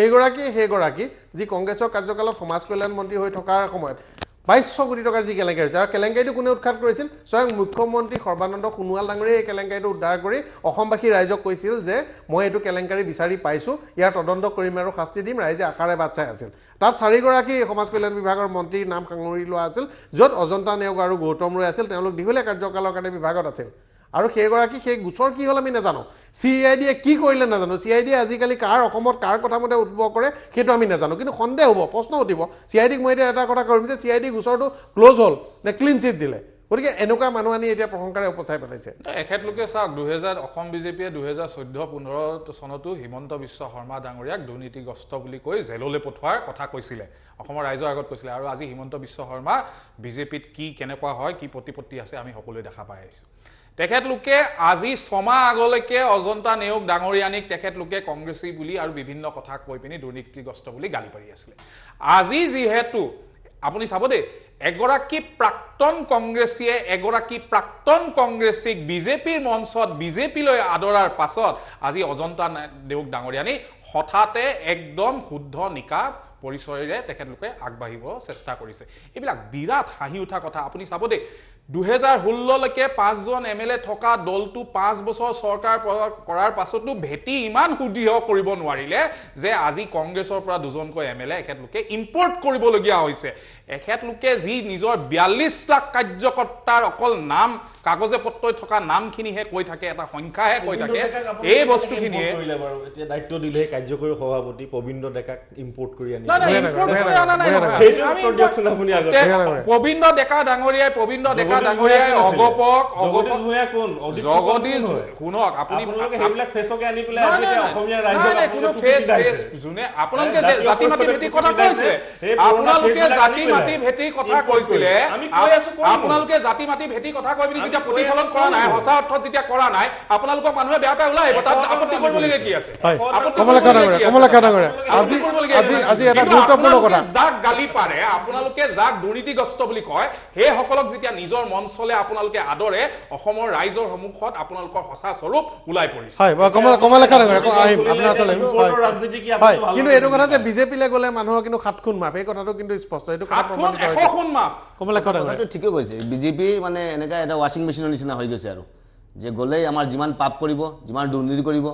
এইগৰাকী সেইগৰাকী যি কংগ্ৰেছৰ কাৰ্যকালত সমাজ কল্যাণ মন্ত্ৰী হৈ থকাৰ সময়ত 2200 কোটি টকাৰ যি কেলেংকাৰী হৈছে আৰু কেলেংকাৰীটো কোনে উৎখাত কৰিছিল স্বয়ং মুখ্যমন্ত্ৰী সৰ্বানন্দ সোণোৱাল ডাঙৰীয়াই এই কেলেংকাৰীটো উদ্ধাৰ কৰি অসমবাসী ৰাইজক কৈছিল যে মই এইটো কেলেংকাৰী বিচাৰি পাইছোঁ ইয়াৰ তদন্ত কৰিম আৰু শাস্তি দিম ৰাইজে আশাৰে বাট চাই আছিল তাত 4গৰাকী সমাজ কল্যাণ বিভাগৰ মন্ত্ৰীৰ নাম সাঙুৰি লোৱা আছিল য'ত অজন্তা নেওগ আৰু গৌতম ৰয় আছিল তেওঁলোক দীঘলীয়া কাৰ্যকালৰ কাৰণে বিভাগত আছিল আৰু সেইগৰাকী সেই গোচৰ কি হ'ল আমি নাজানো CIDয়ে কি কৰিলে নাজানো CIDয়ে আজিকালি কাৰ অসমত কাৰ কথা মতে উদ্ভৱ কৰে সেইটো আমি নাজানো কিন্তু সন্দেহ হ'ব প্ৰশ্ন উঠিব CIDক মই এতিয়া এটা কথা কৰিম যে CID গোচৰটো ক্লোজ হ'ল নে ক্লিন চিট দিলে গতিকে এনেকুৱা মানুহ আনি এতিয়া প্ৰশংসাৰে উপচাই পেলাইছে এখেতলোকে চাওক 2000 অসম বিজেপিয়ে 2014-15 চনতো হিমন্ত বিশ্ব শৰ্মা ডাঙৰীয়াক দুৰ্নীতিগ্ৰস্ত বুলি কৈ জেললৈ পঠোৱাৰ কথা কৈছিলে অসমৰ ৰাইজৰ আগত কৈছিলে আৰু আজি হিমন্ত বিশ্ব শৰ্মা বিজেপিত কি কেনেকুৱা হয় কি প্ৰতিপত্তি আছে আমি সকলোৱে দেখা পাই আহিছো তেখেতলোকে আজি 6 মাহ আগলৈকে অজন্তা নেওগ ডাঙৰীয়ানিক তেখেতলোকে কংগ্ৰেছী বুলি আৰু বিভিন্ন কথা কৈ পিনি দুৰ্নীতিগ্ৰস্ত বুলি গালি পাৰি আছিলে আজি যিহেতু আপুনি চাব দে এগৰাকী প্ৰাক্তন কংগ্ৰেছীক বিজেপিৰ মঞ্চত বিজেপিলৈ আদৰাৰ পাছত আজি অজন্তা নেওগ ডাঙৰীয়ানি হঠাতে একদম শুদ্ধ নিকা পৰিচয়েৰে তেখেতলোকে আগবাঢ়িব চেষ্টা কৰিছে এইবিলাক বিৰাট হাঁহি উঠা কথা আপুনি চাব দে 2016 লৈকে 5 জন MLA থকা দলটো 5 বছৰ চৰকাৰ কৰাৰ পাছতো ভেটি ইমান সুদৃঢ় কৰিব নোৱাৰিলে যে আজি কংগ্ৰেছৰ পৰা দুজনকৈ MLA এখেতলোকে ইম্পৰ্ট কৰিবলগীয়া হৈছে এখেতলোকে যি নিজৰ 42 লাখ কাৰ্যকৰ্তাৰ অকল নাম কাগজে পত্ৰই থকা নামখিনিহে কৈ থাকে এটা সংখ্যাহে কৈ থাকে এই বস্তুখিনিয়ে এতিয়া দায়িত্ব দিলে কাৰ্যকৰী সভাপতি প্ৰবীন্দ্ৰ ডেকাক ইম্পৰ্ট কৰি আনি প্ৰবীন্দ্ৰ ডেকা ডাঙৰীয়াই অগপক জগদীশ শুনক আপুনি আপোনালোকে জাতি মাটি ভেটিৰ কথা কৈছিলে আপোনালোকে জাতি মাটি ভেটিৰ কথা কৈ পিনি যেতিয়া প্ৰতিফলন কৰা নাই সঁচা অৰ্থত যেতিয়া কৰা নাই আপোনালোকক মানুহে বেয়া পাই ওলাই আহিব তাত আপত্তি কৰিবলগীয়া কি আছে আজি এটা গুৰুত্বপূৰ্ণ কথা যাক গালি পাৰে আপোনালোকে যাক দুৰ্নীতিগ্ৰস্ত বুলি কয় সেই সকলক যেতিয়া নিজৰ মঞ্চলে আপোনালোকে আদৰে অসমৰ ৰাইজৰ সন্মুখত আপোনালোকৰ সঁচা স্বৰূপ ওলাই পৰিছে কিন্তু এইটো কথা যে বিজেপিলৈ গ'লে মানুহৰ কিন্তু 7 গুণ মাপ এই কথাটো কিন্তু স্পষ্ট এইটো ঠিকে কৈছে বিজেপি মানে এনেকা এটা ৱাশ্বিং মেচিনৰ নিচিনা হৈ গৈছে আৰু যে গ'লেই আমাৰ যিমান পাপ কৰিব যিমান দুৰ্নীতি কৰিব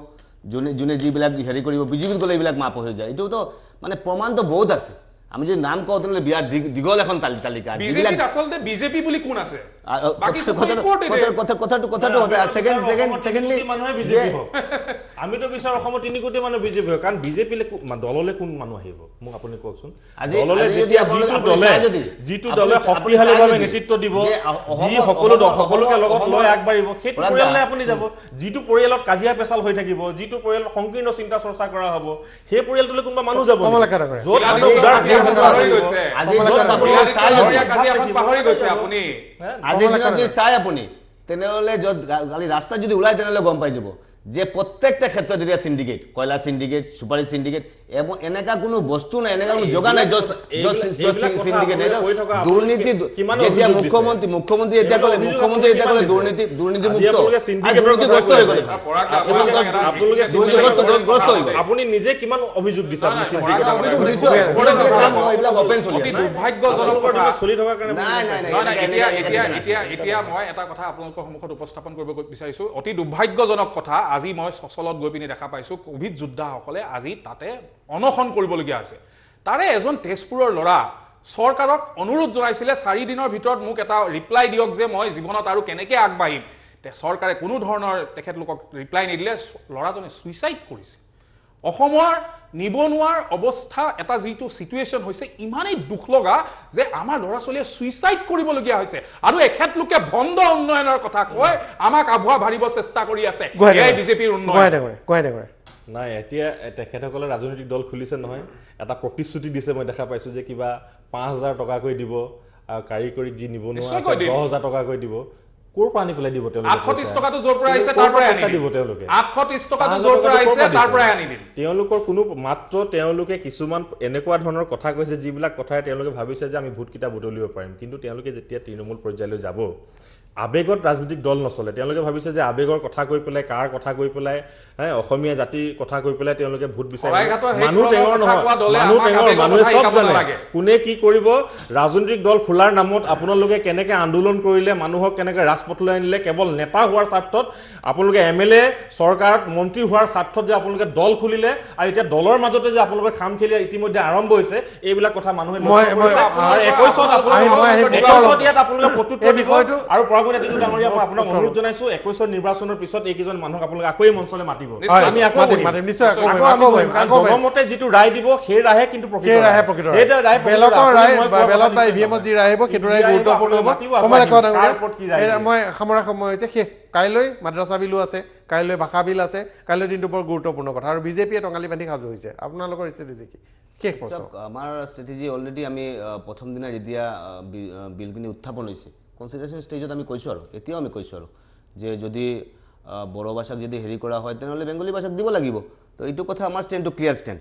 যোনে যিবিলাক হেৰি কৰিব বিজেপিত গ'লে এইবিলাক মাপ হৈ যায় এইটোতো মানে প্ৰমাণটো বহুত আছে আমি যদি নাম কওঁ তেনেহ'লে বিৰাট দীঘল এখন তালিকা বিজেপিত আচলতে বিজেপি বুলি কোন আছে আমিতো বিচাৰো অসমত 3 কোটি মানুহ বিজেপি হয় কাৰণ বিজেপিলে দললে কোন মানুহ আহিব মোক আপুনি কওকচোন যিটো দলে শক্তিশালীভাৱে নেতৃত্ব দিব যি সকলোকে লগত লৈ আগবাঢ়িব সেইটো পৰিয়াললৈ আপুনি যাব যিটো পৰিয়ালত কাজিয়া পেচাল হৈ থাকিব যিটো পৰিয়ালত সংকীৰ্ণ চিন্তা চৰ্চা কৰা হ'ব সেই পৰিয়ালটোলৈ কোনোবা মানুহ যাব আপুনি তেনেহ'লে য'ত কালি ৰাস্তাত যদি ওলাই তেনেহ'লে গম পাই যাব যে প্ৰত্যেকটা ক্ষেত্ৰত এতিয়া সিন্ডিকেট কয়লা সিন্ডিকেট সুপাৰি সিন্ডিকেট এবং এনেকা কোনো বস্তু নাই এনেকা কোনো জগা নাই সিন্ডিকেট দুৰ্নীতি যেতিয়া মুখ্যমন্ত্ৰী এতিয়া ক'লে দুৰ্নীতি মুক্ত আপুনি নিজে কিমান অভিযোগ দিছে এতিয়া মই এটা কথা আপোনালোকৰ সন্মুখত উপস্থাপন কৰিব বিচাৰিছো অতি দুৰ্ভাগ্যজনক কথা আজি মই সচলত গৈ পিনি দেখা পাইছো কোভিড যোদ্ধাসকলে আজি তাতে অনশন কৰিবলগীয়া আছে তাৰে এজন তেজপুৰৰ ল'ৰা চৰকাৰক অনুৰোধ জনাইছিলে 4 দিনৰ ভিতৰত মোক এটা ৰিপ্লাই দিয়ক যে মই জীৱনত আৰু কেনেকৈ আগবাঢ়িম চৰকাৰে কোনো ধৰণৰ তেখেতলোকক ৰিপ্লাই নিদিলে ল'ৰাজনে সুইচাইড কৰিছে অসমৰ নিবনুৱাৰ অৱস্থা এটা যিটো সিচুৱেশ্যন হৈছে ইমানেই দুখ লগা যে আমাৰ ল'ৰা ছোৱালীয়ে সুইচাইড কৰিবলগীয়া হৈছে আৰু এখেতলোকে ভণ্ড উন্নয়নৰ কথা কয় আমাক আভুৱা ভাৰিব চেষ্টা কৰি আছে এই বিজেপিৰ উন্নয়ন নাই এতিয়া তেখেতসকলে ৰাজনৈতিক দল খুলিছে নহয় এটা প্ৰতিশ্ৰুতি দিছে মই দেখা পাইছো যে কিবা 5000 টকাকৈ দিব আৰু কাৰিকৰীক যি নিবনুৱা আছে 10000 টকাকৈ দিব কোৰ পানী পেলাই দিব তেওঁলোকে 830 টকাটো জোৰ পৰা আহিছে তাৰ পৰা আনি দিব তেওঁলোকে 830 টকাটো জোৰ পৰা আহিছে তাৰ পৰা আনি দিল তেওঁলোকৰ কোনো মাত্ৰ তেওঁলোকে কিছুমান এনেকুৱা ধৰণৰ কথা কৈছে যিবিলাক কথাই তেওঁলোকে ভাবিছে যে আমি ভোট কিটা বুটলিব পাৰিম কিন্তু তেওঁলোকে যেতিয়া তৃণমূল পৰ্যায়লৈ যাব আবেগত ৰাজনৈতিক দল নচলে তেওঁলোকে ভাবিছে যে আবেগৰ কথা কৈ পেলাই কাৰ কথা কৈ পেলাই অসমীয়া জাতিৰ কথা কৈ পেলাই তেওঁলোকে ভোট বিচাৰে মানুহে সব জানে কোনে কি কৰিব ৰাজনৈতিক দল খোলাৰ নামত আপোনালোকে কেনেকৈ আন্দোলন কৰিলে মানুহক কেনেকৈ ৰাজপথলৈ আনিলে কেৱল নেতা হোৱাৰ স্বাৰ্থত আপোনালোকে MLA চৰকাৰত মন্ত্ৰী হোৱাৰ স্বাৰ্থত যে আপোনালোকে দল খুলিলে আৰু এতিয়া দলৰ মাজতে যে আপোনালোকৰ খাম খেলি ইতিমধ্যে আৰম্ভ হৈছে এইবিলাক কথা মানুহে 21 চনত আপোনালোকে প্ৰত্যুত্তৰ দিব আৰু ফাগুন এটিটো ডাঙৰীয়া মই আপোনাক অনুৰোধ জনাইছো 21 নিৰ্বাচনৰ পিছত এইকেইজন মানুহক আপোনালোকে আকৌ এই মঞ্চলৈ মাতিব আমি আকৌ মাতিম নিশ্চয় আকৌ জনমতে যিটো ৰায় দিব সেই ৰায়ে কিন্তু প্ৰকৃত ৰায় বেলকৰ ৰায় বেলত বা ইভিএমত যি ৰায় হ'ব সেইটো ৰায় গুৰুত্বপূৰ্ণ হ'ব মই সামৰা সময় হৈছে শেষ কাইলৈ মাদ্ৰাছা বিলো আছে কাইলৈ ভাষা বিল আছে কাইলৈ দিনটো বৰ গুৰুত্বপূৰ্ণ কথা আৰু বিজেপিয়ে টঙালি বান্ধি সাজু হৈছে আপোনালোকৰ ষ্ট্ৰেটেজি কি শেষ আমাৰ ষ্ট্ৰেটেজি অলৰেডি আমি প্ৰথম দিনা যেতিয়া বিলখিনি উত্থাপন হৈছে কনচিডাৰেশ্যন ষ্টেজত আমি কৈছোঁ আৰু এতিয়াও আমি কৈছোঁ আৰু যে যদি বড়ো ভাষাক যদি হেৰি কৰা হয় তেনেহ'লে বেংগলী ভাষাক দিব লাগিব তো এইটো কথা আমাৰ ষ্টেণ্ডটো ক্লিয়াৰ ষ্টেণ্ড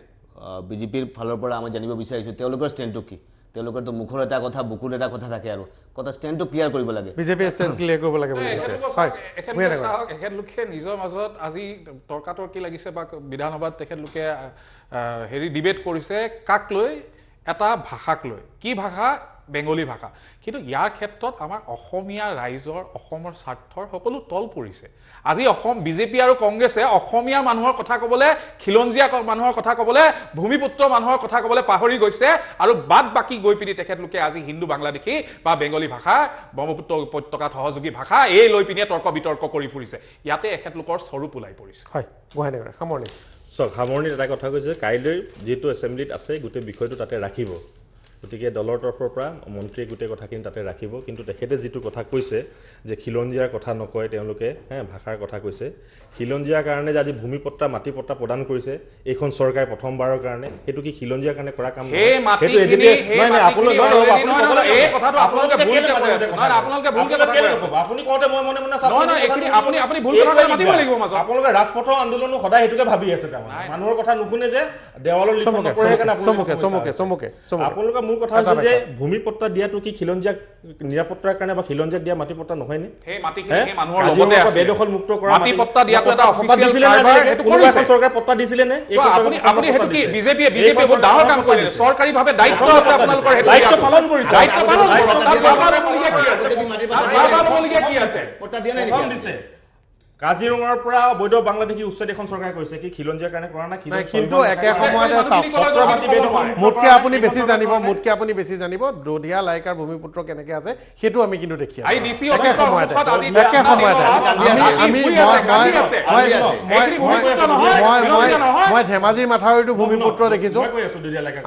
বিজেপিৰ ফালৰ পৰা আমি জানিব বিচাৰিছোঁ তেওঁলোকৰ ষ্টেণ্ডটো কি তেওঁলোকৰতো মুখৰ এটা কথা বুকুৰ এটা কথা থাকে আৰু কথা ষ্টেণ্ডটো ক্লিয়াৰ কৰিব লাগে বিজেপি ষ্টেণ্ড ক্লিয়াৰ কৰিব লাগে বুলি এখেতলোকে নিজৰ মাজত আজি তৰ্কাতৰ্কি লাগিছে বা বিধানসভাত তেখেতলোকে হেৰি ডিবেট কৰিছে কাক লৈ এটা ভাষাক লৈ কি ভাষা বেংগলী ভাষা কিন্তু ইয়াৰ ক্ষেত্ৰত আমাৰ অসমীয়া ৰাইজৰ অসমৰ স্বাৰ্থৰ সকলো তল পৰিছে আজি অসম বিজেপি আৰু কংগ্ৰেছে অসমীয়া মানুহৰ কথা ক'বলৈ খিলঞ্জীয়া মানুহৰ কথা ক'বলৈ ভূমিপুত্ৰ মানুহৰ কথা ক'বলৈ পাহৰি গৈছে আৰু বাদ বাকী গৈ পিনি তেখেতলোকে আজি হিন্দু বাংলাদেশী বা বেংগলী ভাষা ব্ৰহ্মপুত্ৰ উপত্যকাত সহযোগী ভাষা এই লৈ পিনে তৰ্ক বিতৰ্ক কৰি ফুৰিছে ইয়াতে এখেতলোকৰ স্বৰূপ ওলাই পৰিছে হয় গোহাঁই সামৰণি চাওক সামৰণিত এটা কথা কৈছে কাইলৈ যিটো এছেম্বলিত আছে গোটেই বিষয়টো তাতে ৰাখিব গতিকে দলৰ তৰফৰ পৰা মন্ত্ৰীয়ে গোটেই কথাখিনি তাতে ৰাখিব কিন্তু তেখেতে যিটো কথা কৈছে যে খিলঞ্জীয়াৰ কথা নকয় তেওঁলোকে ভাষাৰ কথা কৈছে খিলঞ্জীয়াৰ কাৰণে যে আজি ভূমিপট্টা মাটিপট্টা প্ৰদান কৰিছে এইখন চৰকাৰে প্ৰথমবাৰৰ কাৰণে সেইটো কি খিলঞ্জীয়াৰ কাৰণে কৰা কাম আপুনি কওঁতে মই মনে মনে আপোনালোকে ৰাজপথৰ আন্দোলনো সদায় সেইটোকে ভাবি আছে তাৰমানে মানুহৰ কথা নুশুনে যে দেৱালৰ লিখন নপঢ়ে আপোনালোকে মোৰ কথা হৈছে যে ভূমিপট্টা দিয়াটো কি খিলঞ্জীয়াক নিৰাপত্তাৰ কাৰণে বা খিলঞ্জীয়াক দিয়া মাটিপট্টা নহয়নে বেদখল মুক্ত কৰা মাটিপট্টা দিয়াটো এটা অফিচিয়েল কাৰবাৰ সেইটো কৰিছে চৰকাৰে পট্টা দিছিলে নে আপুনি হেতু কি বিজেপি বহুত ডাঙৰ কাম কৰিলে চৰকাৰীভাৱে দায়িত্ব আছে আপোনালোকৰ হেতু দায়িত্ব পালন কৰিছে দায়িত্ব পালন কৰক তাত বাবাবলীয়া কি আছে বাবাবলীয়া কি আছে পট্টা দিয়া নাই দিছে কাজিৰঙাৰ পৰা বৈধ বাংলাদেশী উচ্ছেদ এখন চৰকাৰে কৰিছে কি খিলঞ্জীয়াৰ কাৰণে কৰা না কিন্তু একে সময়তে মোতকে আপুনি বেছি জানিব দধিয়া লাইকাৰ ভূমিপুত্ৰ কেনেকে আছে সেইটো আমি কিন্তু দেখি মই ধেমাজিৰ মাথাউৰিটো ভূমিপুত্ৰ দেখিছো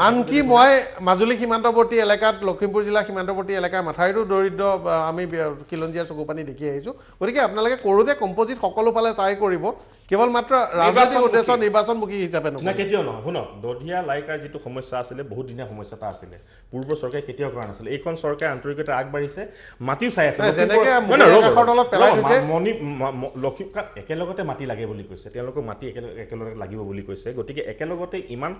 আনকি মই মাজুলী সীমান্তৱৰ্তী এলেকাত লখিমপুৰ জিলা সীমান্তৱৰ্তী এলেকাৰ মাথাউৰিটো দৰিদ্ৰ আমি খিলঞ্জীয়াৰ চকু পানী দেখি আহিছো গতিকে আপোনালোকে কৰোঁতে কম্পজিট সকলো ফালে চাই কৰিব কেৱল মাত্ৰ ৰাজনৈতিক উদ্দেশ্য নিৰ্বাচনমুখী হিচাপে নহয় কেতিয়াও নহয় শুনক দধিয়া লাইকাৰ যিটো সমস্যা আছিলে বহুত দিনীয়া সমস্যা এটা আছিলে পূৰ্ব চৰকাৰে কেতিয়াও কৰা নাছিলে এইখন চৰকাৰে আন্তৰিকতা আগবাঢ়িছে মাটিও চাই আছে একেলগতে মাটি লাগে বুলি কৈছে তেওঁলোকক মাটি একেলগে লাগিব বুলি কৈছে গতিকে একেলগতে ইমান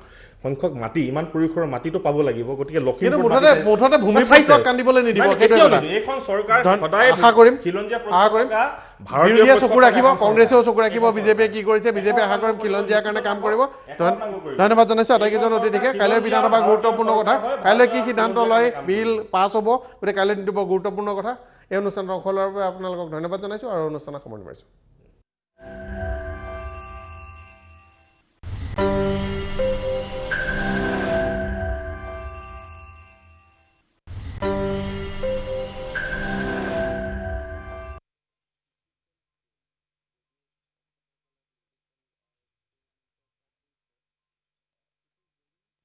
সংখ্যক মাটি ইমান পৰিসৰৰ মাটিটো পাব লাগিব গতিকে লখিমপুৰ এইখন চৰকাৰ সদায় আশা কৰিম খিলঞ্জীয়া ভাৰতীয় চকু ৰাখিব কংগ্ৰেছেও চকু ৰাখিব বিজেপিয়ে কি কৰিছে বিজেপি আশা কৰিম খিলঞ্জীয়াৰ কাৰণে কাম কৰিব ধন্যবাদ জনাইছো আটাইকেইজন অতিথিকে কাইলৈ বিধানসভা গুৰুত্বপূৰ্ণ কথা কাইলৈ কি সিদ্ধান্ত লয় বিল পাছ হ'ব গতিকে কাইলৈ দিনটো বৰ গুৰুত্বপূৰ্ণ কথা এই অনুষ্ঠানত অংশ লোৱাৰ বাবে আপোনালোকক ধন্যবাদ জনাইছো আৰু অনুষ্ঠানত সামৰণি মাৰিছো